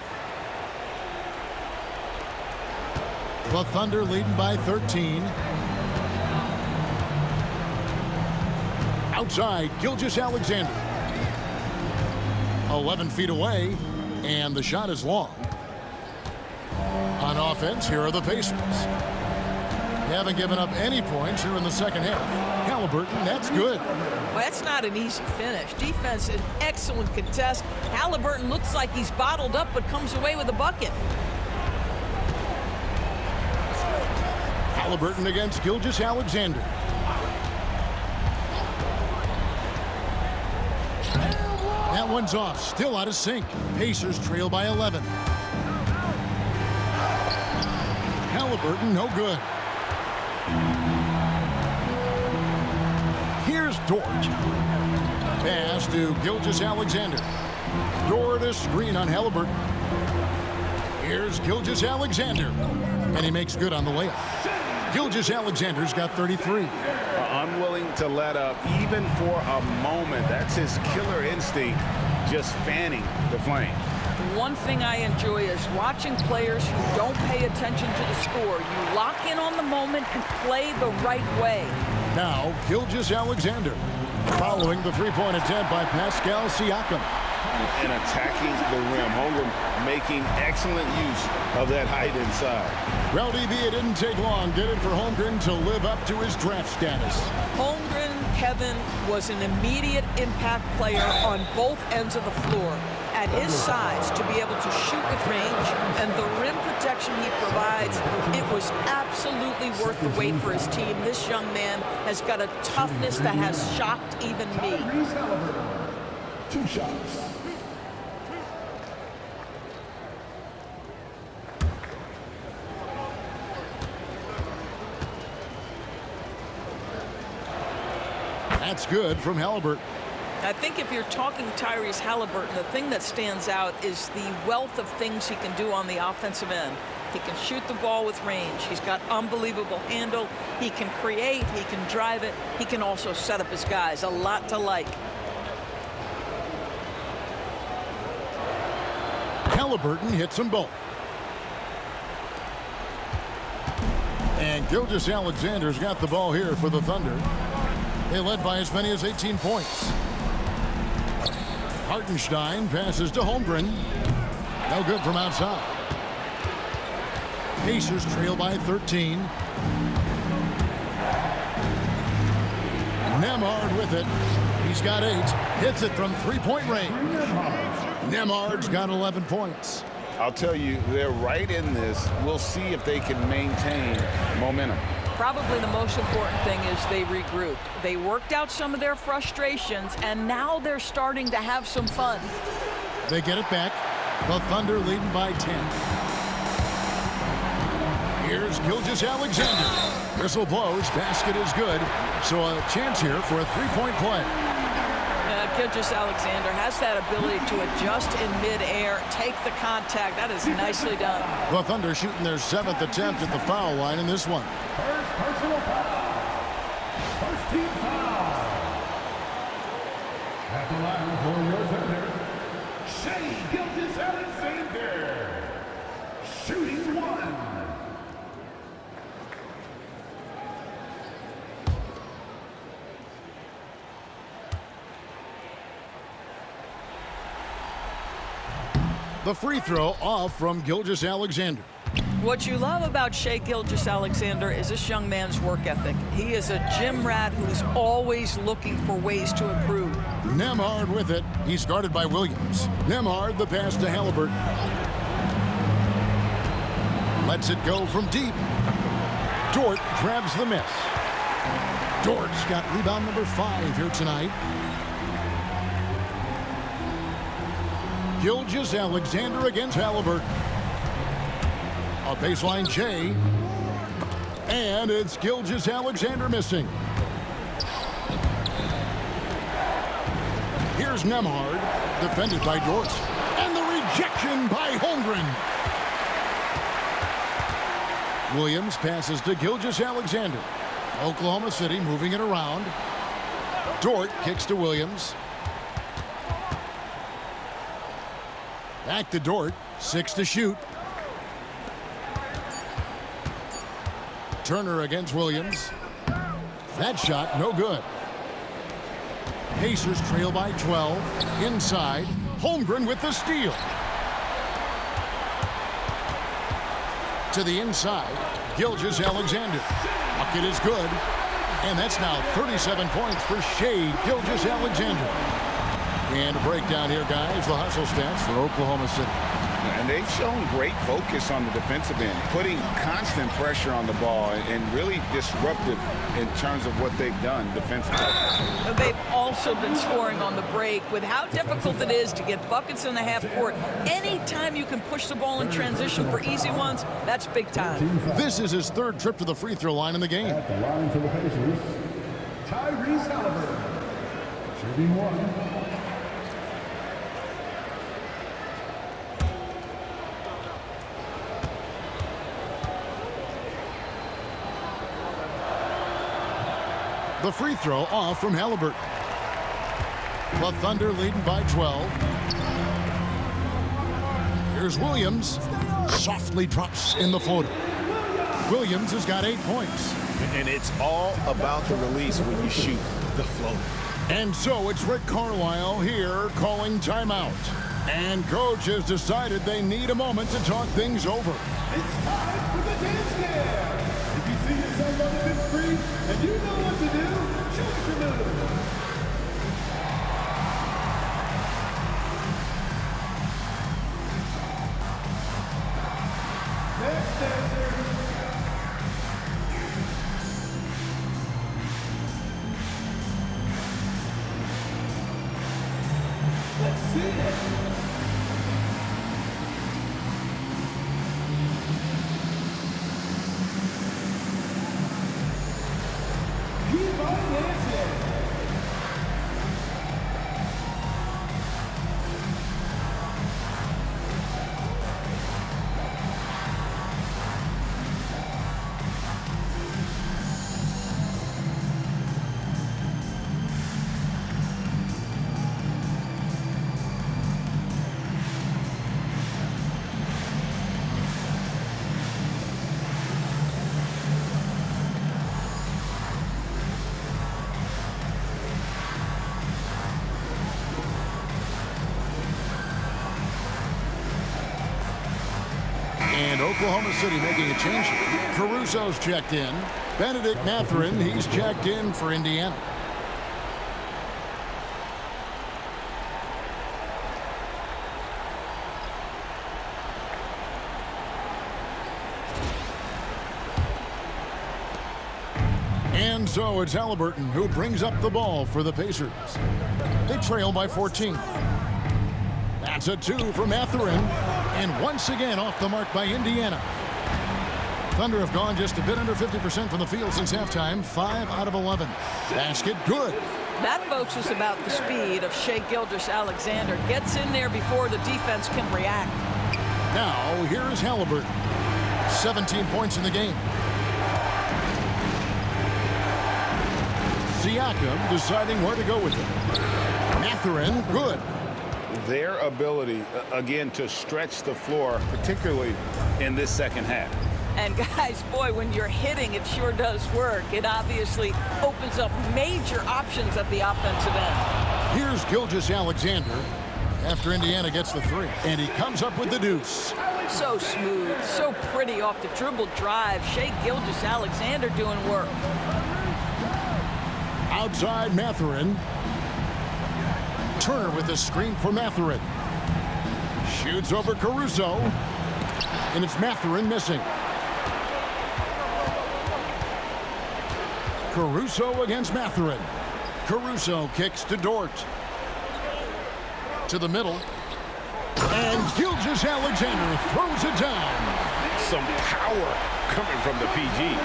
The Thunder leading by 13. Outside, Gilgeous-Alexander. 11 feet away, and the shot is long. On offense, here are the Pacers. They haven't given up any points here in the second half. Halliburton, that's good. Well, that's not an easy finish. Defense, an excellent contest. Halliburton looks like he's bottled up, but comes away with a bucket. Halliburton against Gilgeous-Alexander. That one's off, still out of sync. Pacers trail by 11. Halliburton, no good. Here's Dort. Pass to Gilgeous-Alexander. Dort a screen on Halliburton. Here's Gilgeous-Alexander. And he makes good on the layup. Gilgeous-Alexander's got 33. Unwilling to let up even for a moment. That's his killer instinct, just fanning the flame. One thing I enjoy is watching players who don't pay attention to the score. You lock in on the moment and play the right way. Now, Gilgeous-Alexander following the three-point attempt by Pascal Siakam. And attacking the rim. Holmgren making excellent use of that height inside. Well, DB, it didn't take long, did it, for Holmgren to live up to his draft status? Holmgren, Kevin, was an immediate impact player on both ends of the floor. At his size, to be able to shoot with range and the rim protection he provides, it was absolutely worth the wait for his team. This young man has got a toughness that has shocked even me. 2 shots. That's good from Halliburton. I think if you're talking Tyrese Halliburton, the thing that stands out is the wealth of things he can do on the offensive end. He can shoot the ball with range. He's got unbelievable handle. He can create. He can drive it. He can also set up his guys. A lot to like. Halliburton hits them both. And Gilgeous-Alexander's got the ball here for the Thunder. They led by as many as 18 points. Hartenstein passes to Holmgren. No good from outside. Pacers trail by 13. Nembhard with it. He's got 8. Hits it from three-point range. Nembhard's got 11 points. I'll tell you, they're right in this. We'll see if they can maintain momentum. Probably the most important thing is they regrouped. They worked out some of their frustrations, and now they're starting to have some fun. They get it back. The Thunder leading by 10. Here's Gilgeous-Alexander. Whistle blows. Basket is good. So a chance here for a three-point play. Gilgeous-Alexander has that ability to adjust in midair, take the contact. That is nicely done. The Thunder shooting their 7th attempt at the foul line in this one. First personal foul. First team foul. At the line for your Thunder, Shai Gilgeous-Alexander. Shooting 1. The free throw off from Gilgeous-Alexander. What you love about Shai Gilgeous-Alexander is this young man's work ethic. He is a gym rat who's always looking for ways to improve. Nembhard with it. He's guarded by Williams. Nembhard, the pass to Halliburton. Lets it go from deep. Dort grabs the miss. Dort's got rebound number 5 here tonight. Gilgeous-Alexander against Halliburton. A baseline J. And it's Gilgeous-Alexander missing. Here's Nembhard, defended by Dort. And the rejection by Holmgren. Williams passes to Gilgeous-Alexander. Oklahoma City moving it around. Dort kicks to Williams. Back to Dort. 6 to shoot. Turner against Williams. That shot no good. Pacers trail by 12. Inside. Holmgren with the steal. To the inside. Gilgeous-Alexander. Bucket is good. And that's now 37 points for Shai Gilgeous-Alexander. And a breakdown here, guys. The hustle stats for Oklahoma City. And they've shown great focus on the defensive end, putting constant pressure on the ball and really disruptive in terms of what they've done defensively. They've also been scoring on the break. With how difficult it is to get buckets in the half court, anytime you can push the ball in transition for easy ones, that's big time. This is his 3rd trip to the free throw line in the game. At the line for the Pacers, Tyrese Halliburton. Shooting 1. The free throw off from Halliburton. The Thunder leading by 12. Here's Williams. Softly drops in the floater. Williams has got 8 points. And it's all about the release when you shoot the floater. And so it's Rick Carlisle here calling timeout. And coach has decided they need a moment to talk things over. It's time for the dance cam. If you see yourself on the big screen and you know what to do, show us your move. Next dancer. Let's see it. Keep on dancing. Oklahoma City making a change. Caruso's checked in. Benedict Mathurin, he's checked in for Indiana. And so it's Halliburton who brings up the ball for the Pacers. They trail by 14. That's a 2 for Mathurin. And once again off the mark by Indiana. Thunder have gone just a bit under 50% from the field since halftime. 5 out of 11. Basket good. That, folks, is about the speed of Shai Gilgeous-Alexander. Gets in there before the defense can react. Now here's Halliburton. 17 points in the game. Siakam deciding where to go with it. Mathurin, good. Their ability, again, to stretch the floor, particularly in this second half. And guys, boy, when you're hitting, it sure does work. It obviously opens up major options at the offensive end. Here's Gilgeous-Alexander after Indiana gets the 3. And he comes up with the deuce. So smooth, so pretty off the dribble drive. Shai Gilgeous-Alexander doing work. Outside Mathurin. Turner with the screen for Mathurin. Shoots over Caruso. And it's Mathurin missing. Caruso against Mathurin. Caruso kicks to Dort. To the middle. And Gilgeous-Alexander throws it down. Some power coming from the PG.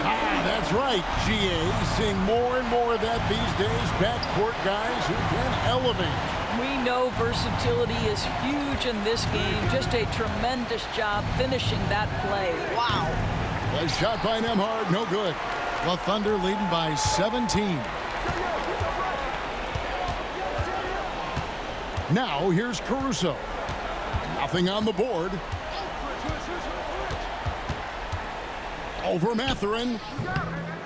That's right, GA. Seeing more and more of that these days. Backcourt guys who can elevate. We know versatility is huge in this game. Just a tremendous job finishing that play. Wow. A shot by Nembhard, no good. The Thunder leading by 17. Now here's Caruso. Nothing on the board. Over Mathurin.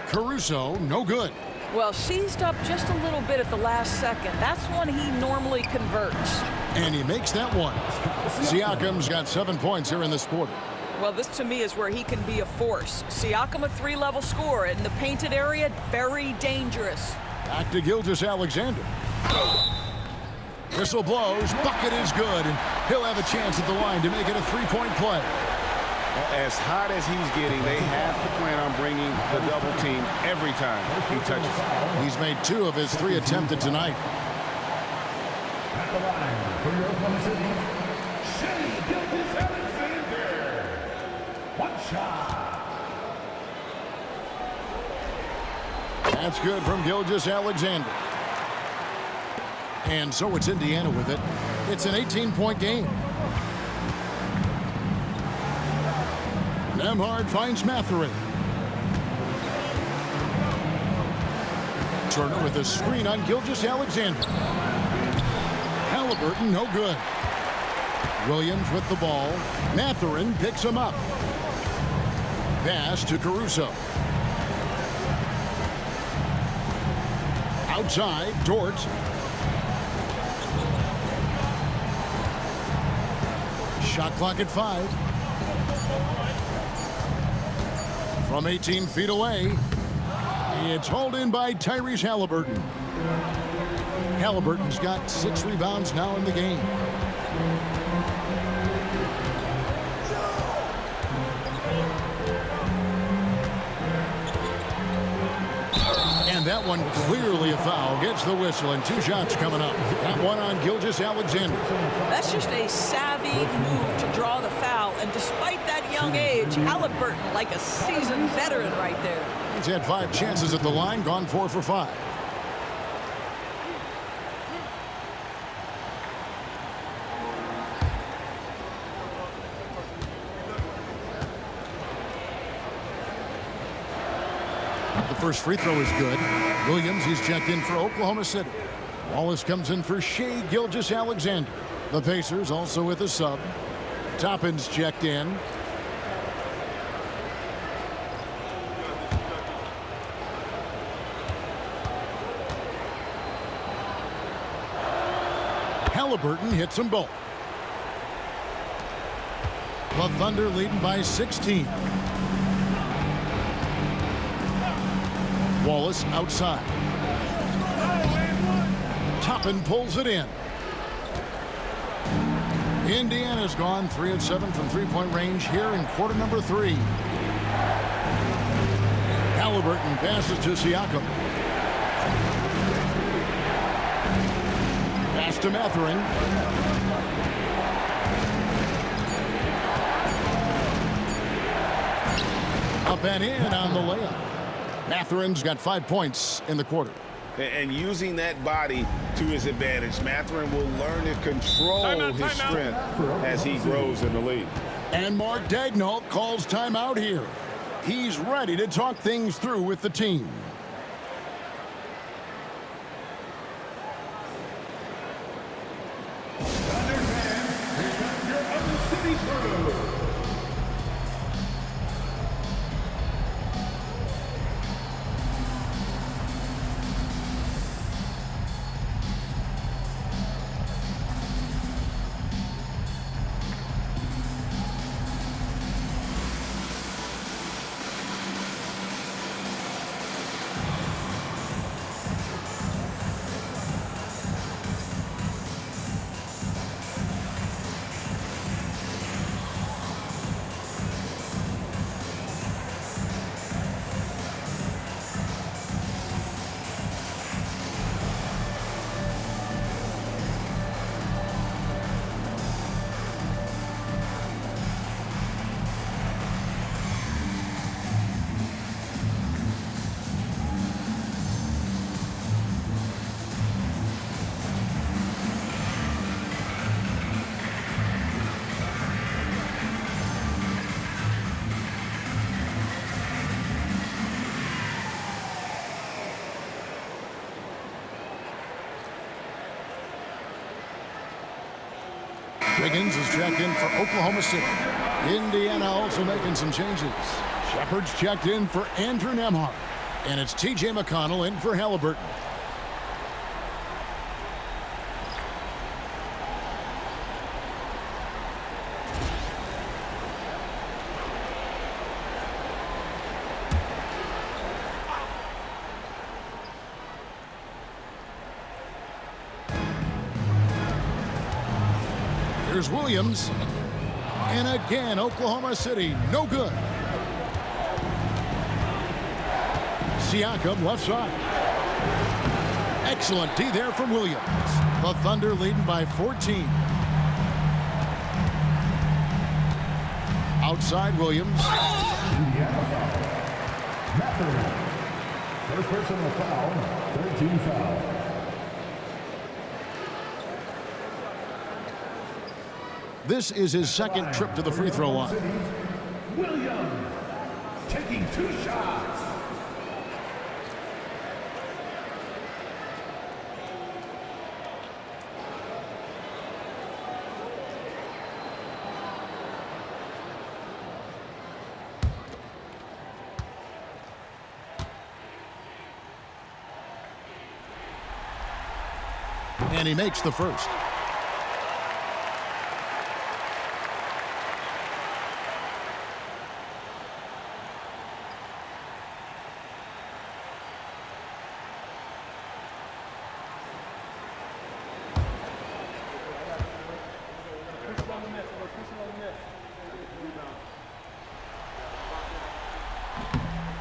Caruso, no good. Well, seized up just a little bit at the last second. That's when he normally converts. And he makes that one. Siakam's got 7 points here in this quarter. Well, this to me is where he can be a force. Siakam, a 3-level scorer in the painted area, very dangerous. Back to Gilgeous-Alexander. Whistle blows, bucket is good, and he'll have a chance at the line to make it a 3-point play. As hot as he's getting, they have to plan on bringing the double team every time he touches it. He's made 2 of his 3 attempted tonight. At the line for your Oklahoma City, Shai Gilgeous-Alexander. One shot. That's good from Gilgeous-Alexander. And so it's Indiana with it. It's an 18-point game. Nembhard finds Mathurin. Turner with a screen on Gilgeous-Alexander. Halliburton, no good. Williams with the ball. Mathurin picks him up. Pass to Caruso. Outside, Dort. Shot clock at 5. From 18 feet away, it's hauled in by Tyrese Halliburton. Halliburton's got 6 rebounds now in the game. And that one clearly a foul. Gets the whistle, and 2 shots coming up. That one on Gilgeous-Alexander. That's just a savvy move to draw the foul. And despite that young age, Halliburton, like a seasoned veteran right there. He's had 5 chances at the line, gone 4 for 5. The first free throw is good. Williams, he's checked in for Oklahoma City. Wallace comes in for Shai Gilgeous-Alexander. The Pacers also with a sub. Toppin's checked in. Halliburton hits them both. The Thunder leading by 16. Wallace outside. Toppin pulls it in. Indiana's gone 3 of 7 from three-point range here in quarter number 3. Halliburton passes to Siakam. Pass to Mathurin. Up and in on the layup. Mathurin's got 5 points in the quarter. And using that body to his advantage, Mathurin will learn to control his strength as he grows in the league. And Mark Daigneault calls timeout here. He's ready to talk things through with the team. Thunder fans, here comes your Own City crew. Wiggins is checked in for Oklahoma City. Indiana also making some changes. Shepard's checked in for Andrew Nembhard. And it's T.J. McConnell in for Halliburton. Here's Williams. And again, Oklahoma City, no good. Siakam left side. Excellent D there from Williams. The Thunder leading by 14. Outside Williams. Indiana foul. Mathurin. First personal foul, 13 foul. This is his second trip to the free throw line. Williams taking 2 shots. And he makes the first.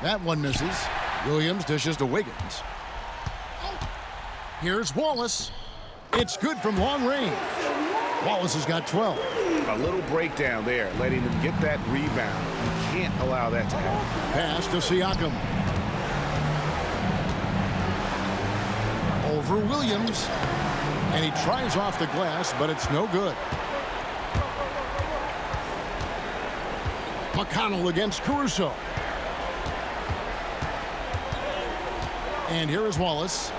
That one misses. Williams dishes to Wiggins. Here's Wallace. It's good from long range. Wallace has got 12. A little breakdown there, letting them get that rebound. You can't allow that to happen. Pass to Siakam. Over Williams. And he tries off the glass, but it's no good. McConnell against Caruso. And here is Wallace.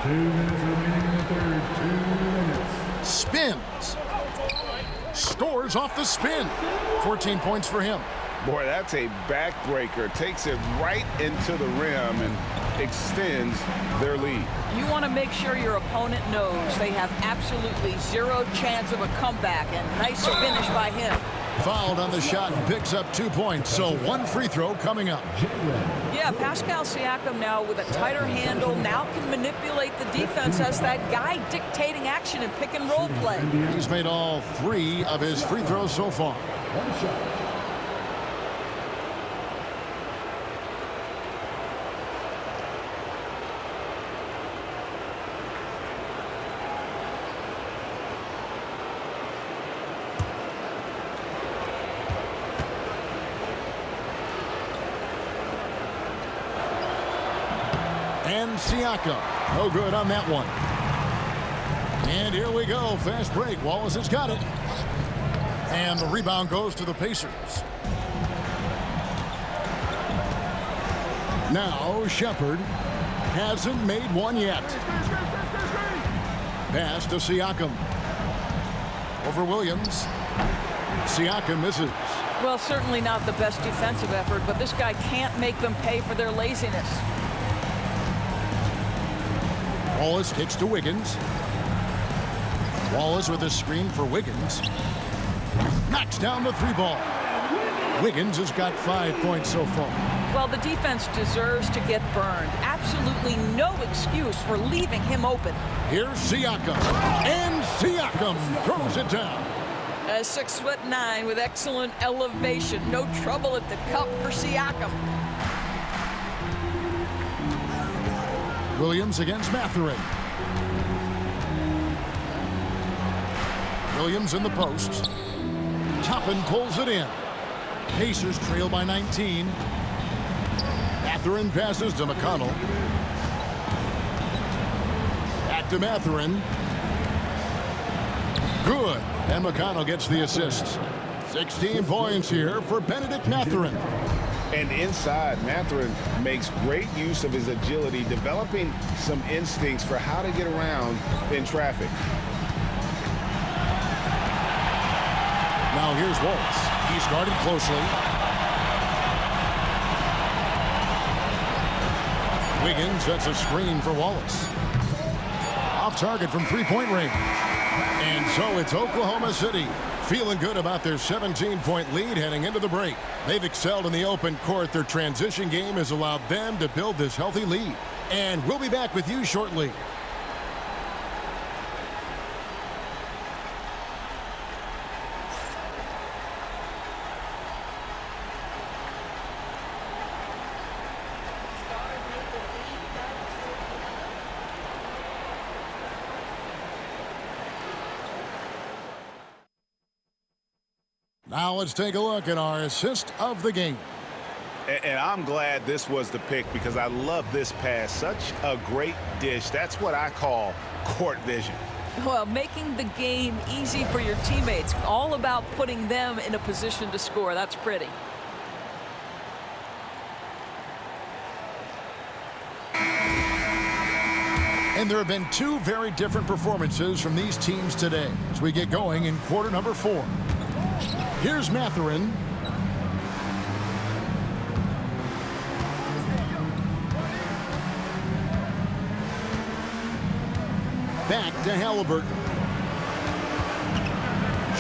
2 minutes remaining in the third. 2 minutes. Spins. Scores off the spin. 14 points for him. Boy, that's a backbreaker. Takes it right into the rim and extends their lead. You want to make sure your opponent knows they have absolutely zero chance of a comeback, and nice finish by him. Fouled on the shot and picks up 2 points, so 1 free throw coming up. Yeah, Pascal Siakam now with a tighter handle, now can manipulate the defense as that guy dictating action in pick and roll play. He's made all 3 of his free throws so far. And Siakam, no good on that one. And here we go, fast break. Wallace has got it. And the rebound goes to the Pacers. Now Shepherd hasn't made one yet. Pass to Siakam. Over Williams. Siakam misses. Well, certainly not the best defensive effort, but this guy can't make them pay for their laziness. Wallace kicks to Wiggins. Wallace with a screen for Wiggins. Knocks down the 3 ball. Wiggins has got 5 points so far. Well, the defense deserves to get burned. Absolutely no excuse for leaving him open. Here's Siakam. And Siakam throws it down. 6'9" with excellent elevation. No trouble at the cup for Siakam. Williams against Mathurin. Williams in the post. Toppin pulls it in. Pacers trail by 19. Mathurin passes to McConnell. Back to Mathurin. Good. And McConnell gets the assist. 16 points here for Benedict Mathurin. And inside, Mathurin makes great use of his agility, developing some instincts for how to get around in traffic. Now here's Wallace. He's guarded closely. Wiggins sets a screen for Wallace. Off target from 3-point range. And so it's Oklahoma City feeling good about their 17-point lead heading into the break. They've excelled in the open court. Their transition game has allowed them to build this healthy lead. And we'll be back with you shortly. Now let's take a look at our assist of the game. And I'm glad this was the pick because I love this pass. Such a great dish. That's what I call court vision. Well, making the game easy for your teammates. All about putting them in a position to score. That's pretty. And there have been 2 very different performances from these teams today as we get going in quarter number 4. Here's Mathurin. Back to Halliburton.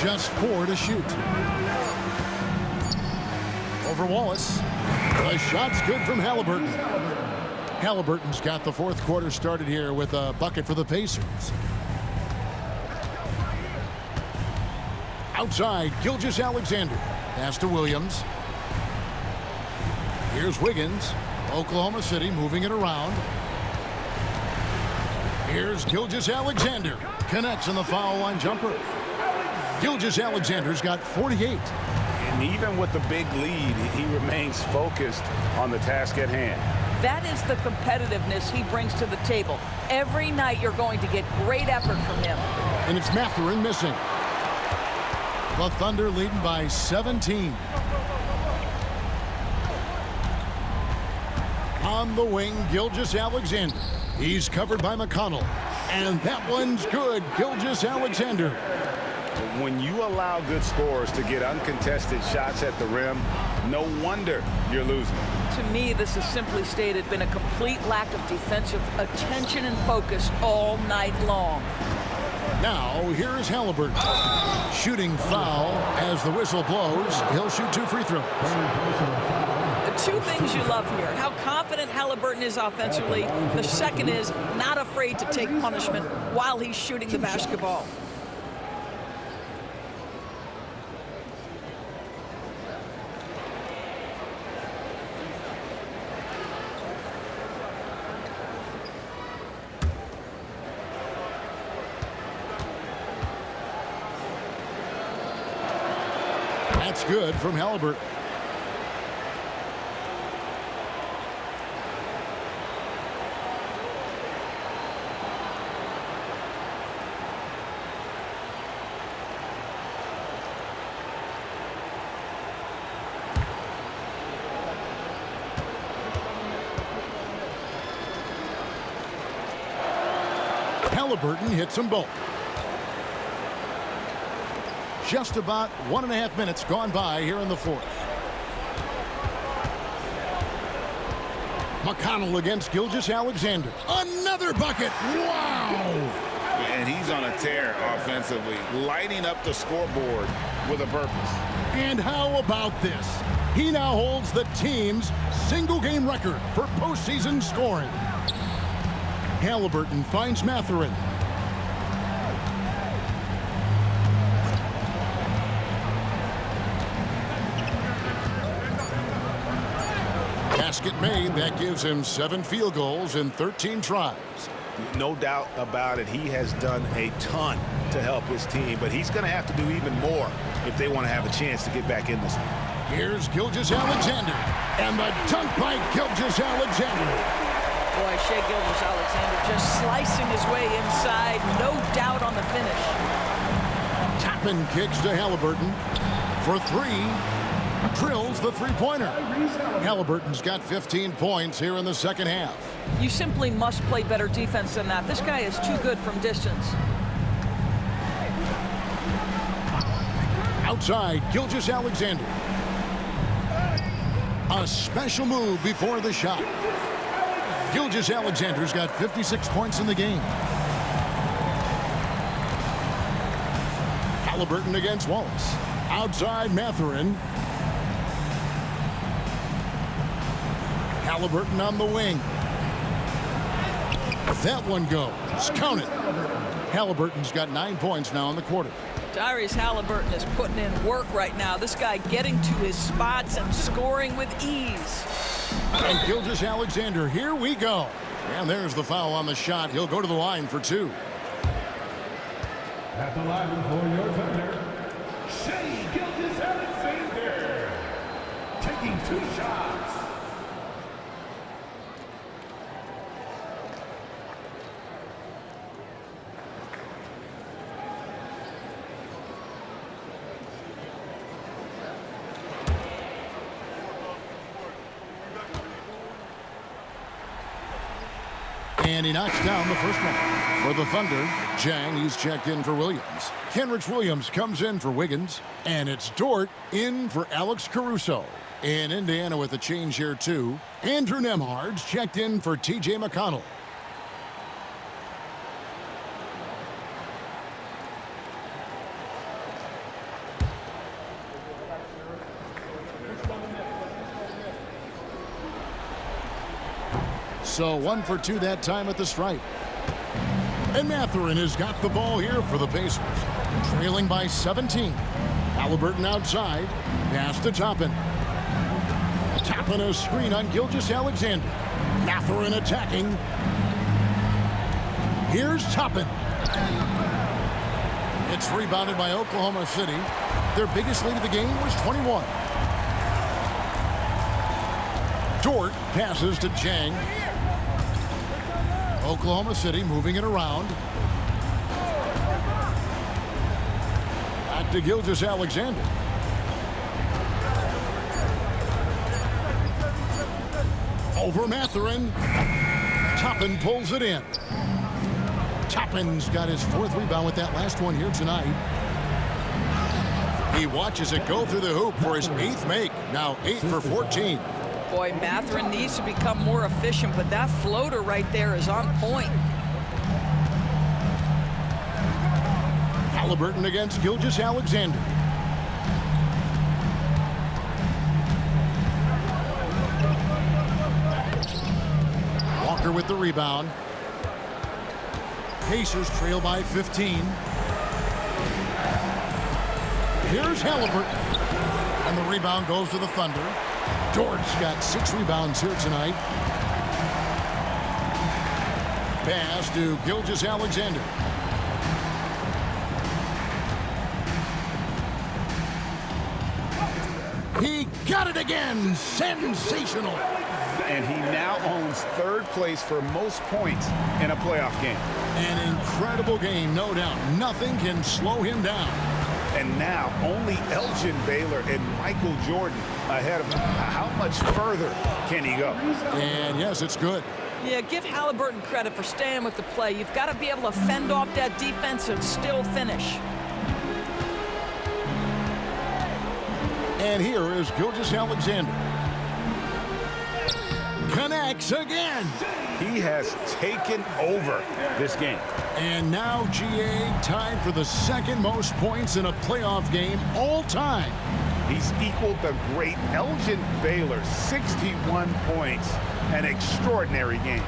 Just 4 to shoot. Over Wallace. The shot's good from Halliburton. Halliburton's got the 4th quarter started here with a bucket for the Pacers. Outside, Gilgeous-Alexander. Pass to Williams. Here's Wiggins. Oklahoma City moving it around. Here's Gilgeous-Alexander. Connects on the foul line jumper. Gilgeous-Alexander's got 48. And even with the big lead, he remains focused on the task at hand. That is the competitiveness he brings to the table. Every night you're going to get great effort from him. And it's Mathurin missing. The Thunder leading by 17. On the wing, Gilgeous-Alexander. He's covered by McConnell. And that one's good. Gilgeous-Alexander. When you allow good scorers to get uncontested shots at the rim, No wonder you're losing. To me, this has simply stated been a complete lack of defensive attention and focus all night long. Now, here's Halliburton. Shooting foul as the whistle blows. He'll shoot 2 free throws. The two things you love here, how confident Halliburton is offensively. The second is not afraid to take punishment while he's shooting the basketball. That's good from Halliburton. Halliburton hits them both. Just about 1.5 minutes gone by here in the fourth. McConnell against Gilgeous-Alexander. Another bucket. Wow. And he's on a tear offensively, lighting up the scoreboard with a purpose. And how about this? He now holds the team's single-game record for postseason scoring. Halliburton finds Mathurin. Basket made. That gives him 7 field goals in 13 tries. No doubt about it. He has done a ton to help his team, but he's going to have to do even more if they want to have a chance to get back in this one. Here's Gilgeous-Alexander. And the dunk by Gilgeous-Alexander. Boy, Shai Gilgeous-Alexander just slicing his way inside. No doubt on the finish. Toppin kicks to Halliburton for 3. Drills the three-pointer. Halliburton's got 15 points here in the second half. You simply must play better defense than that. This guy is too good from distance. Outside, Gilgeous-Alexander. A special move before the shot. Gilgeous-Alexander's got 56 points in the game. Halliburton against Wallace. Outside, Mathurin. Halliburton on the wing. That one goes. Count it. Halliburton's got 9 points now in the quarter. Tyrese Halliburton is putting in work right now. This guy getting to his spots and scoring with ease. And Gilgeous-Alexander, here we go. And there's the foul on the shot. He'll go to the line for 2. At the line for your offender, Shai Gilgeous-Alexander, taking 2 shots. And he knocks down the first one. For the Thunder, Jang, he's checked in for Williams. Kenrich Williams comes in for Wiggins. And it's Dort in for Alex Caruso. In Indiana with a change here, too. Andrew Nembhard's checked in for T.J. McConnell. So 1 for 2 that time at the stripe. And Mathurin has got the ball here for the Pacers. Trailing by 17. Halliburton outside. Pass to Toppin. Toppin a screen on Gilgeous-Alexander. Mathurin attacking. Here's Toppin. It's rebounded by Oklahoma City. Their biggest lead of the game was 21. Dort passes to Jang. Oklahoma City moving it around. Back to Gilgeous-Alexander. Over Mathurin. Toppin pulls it in. Toppin's got his 4th rebound with that last one here tonight. He watches it go through the hoop for his 8th make. Now 8 for 14. Boy, Mathurin needs to become more efficient, but that floater right there is on point. Halliburton against Gilgeous-Alexander. Walker with the rebound. Pacers trail by 15. Here's Halliburton. And the rebound goes to the Thunder. Dort's got 6 rebounds here tonight. Pass to Gilgeous-Alexander. He got it again. Sensational. And he now owns 3rd place for most points in a playoff game. An incredible game, no doubt. Nothing can slow him down. And now only Elgin Baylor and Michael Jordan ahead of him. How much further can he go? And yes, it's good. Yeah, give Halliburton credit for staying with the play. You've got to be able to fend off that defense and still finish. And here is Gilgeous-Alexander. Connects again. He has taken over this game. And now GA tied for the 2nd most points in a playoff game all time. He's equaled the great Elgin Baylor, 61 points. An extraordinary game.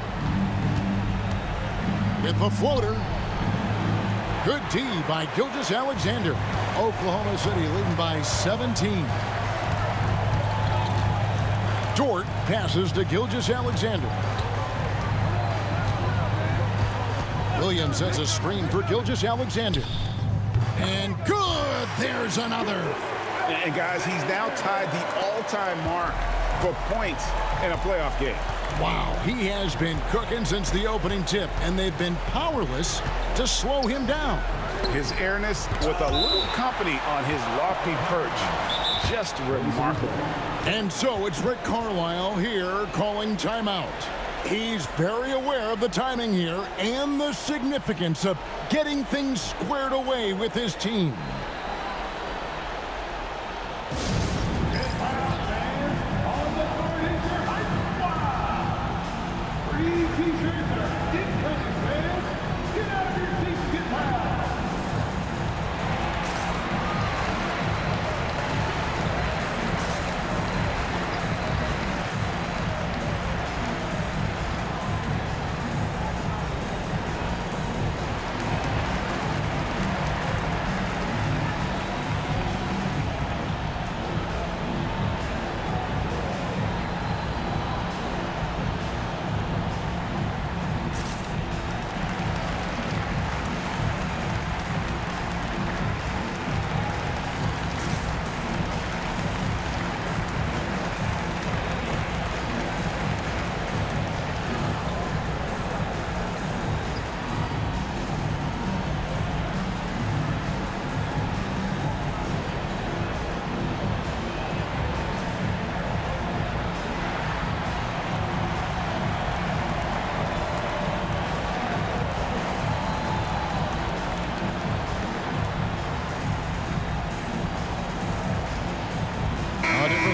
With the floater. Good D by Gilgeous-Alexander. Oklahoma City leading by 17. Dort passes to Gilgeous-Alexander. Williams sets a screen for Gilgeous-Alexander. And good! There's another. And guys, he's now tied the all-time mark for points in a playoff game. Wow, he has been cooking since the opening tip, and they've been powerless to slow him down. His airness with a little company on his lofty perch. Just remarkable. And so it's Rick Carlisle here calling timeout. He's very aware of the timing here and the significance of getting things squared away with his team.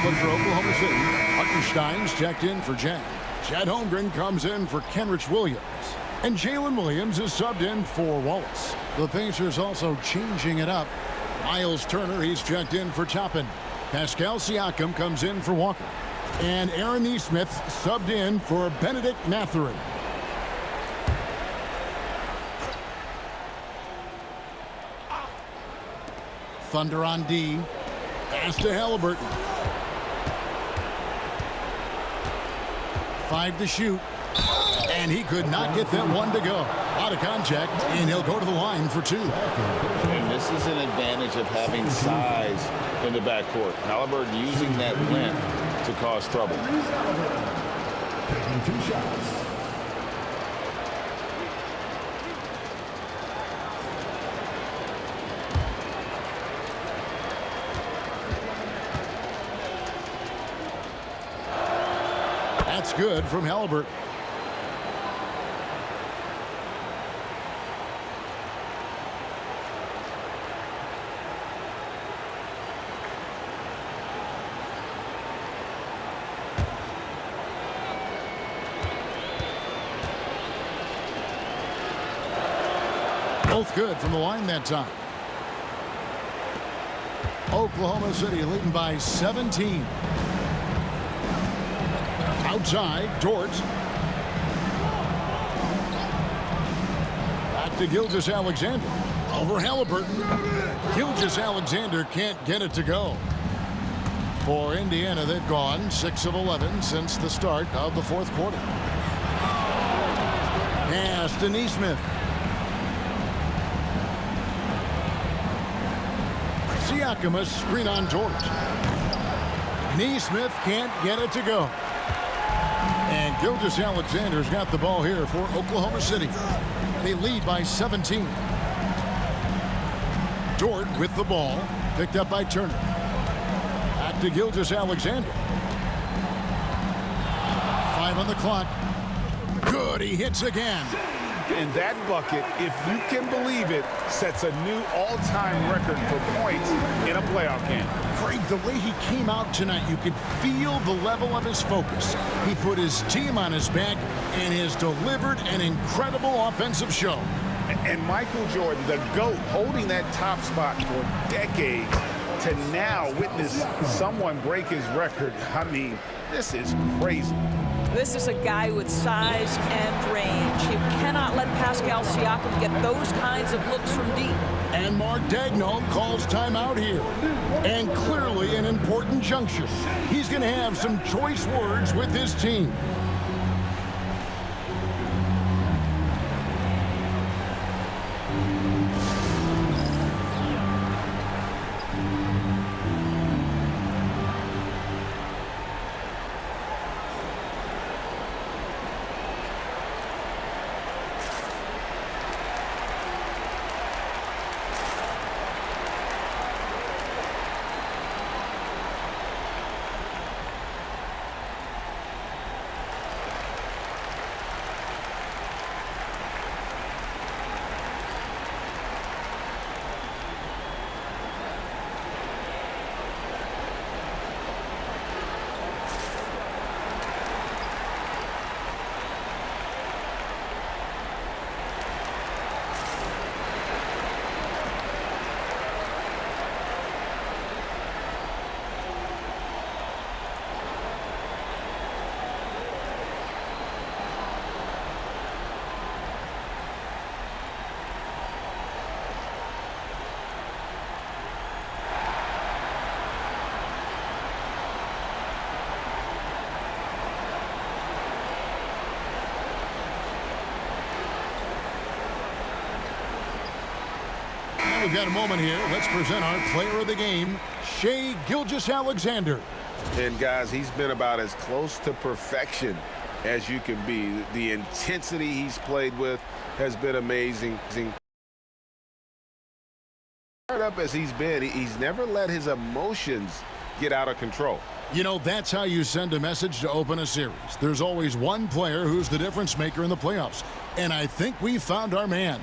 For Oklahoma City, Hartenstein's checked in for Jen. Chad Holmgren comes in for Kenrich Williams. And Jalen Williams is subbed in for Wallace. The Pacers also changing it up. Miles Turner, he's checked in for Toppin. Pascal Siakam comes in for Walker. And Aaron Nesmith subbed in for Benedict Mathurin. Thunder on D. Pass to Halliburton. 5 to shoot. And he could not get that one to go. Out of contact, and he'll go to the line for 2. And this is an advantage of having size in the backcourt. Halliburton using that length to cause trouble. Taking 2 shots. That's good from Halliburton. Both good from the line that time. Oklahoma City leading by 17. Outside, Dort. Back to Gilgeous-Alexander. Over Halliburton. Gilgeous-Alexander can't get it to go. For Indiana, they've gone 6 of 11 since the start of the fourth quarter. Pass to Nesmith. Siakam, screen on Dort. Nesmith can't get it to go. And Gilgeous-Alexander's got the ball here for Oklahoma City. They lead by 17. Dort with the ball, picked up by Turner. Back to Gilgeous-Alexander. 5 on the clock. Good, he hits again. And that bucket, if you can believe it, sets a new all-time record for points in a playoff game. Craig, the way he came out tonight, you could feel the level of his focus. He put his team on his back and has delivered an incredible offensive show. And Michael Jordan, the GOAT, holding that top spot for decades, to now witness someone break his record. I mean, this is crazy. This is a guy with size and range. You cannot let Pascal Siakam get those kinds of looks from deep. And Mark Daigneault calls timeout here. And clearly an important juncture. He's going to have some choice words with his team. We've got a moment here. Let's present our player of the game, Shai Gilgeous-Alexander. And guys, he's been about as close to perfection as you can be. The intensity he's played with has been amazing. Fired up as he's been, he's never let his emotions get out of control. You know, that's how you send a message to open a series. There's always one player who's the difference maker in the playoffs. And I think we found our man.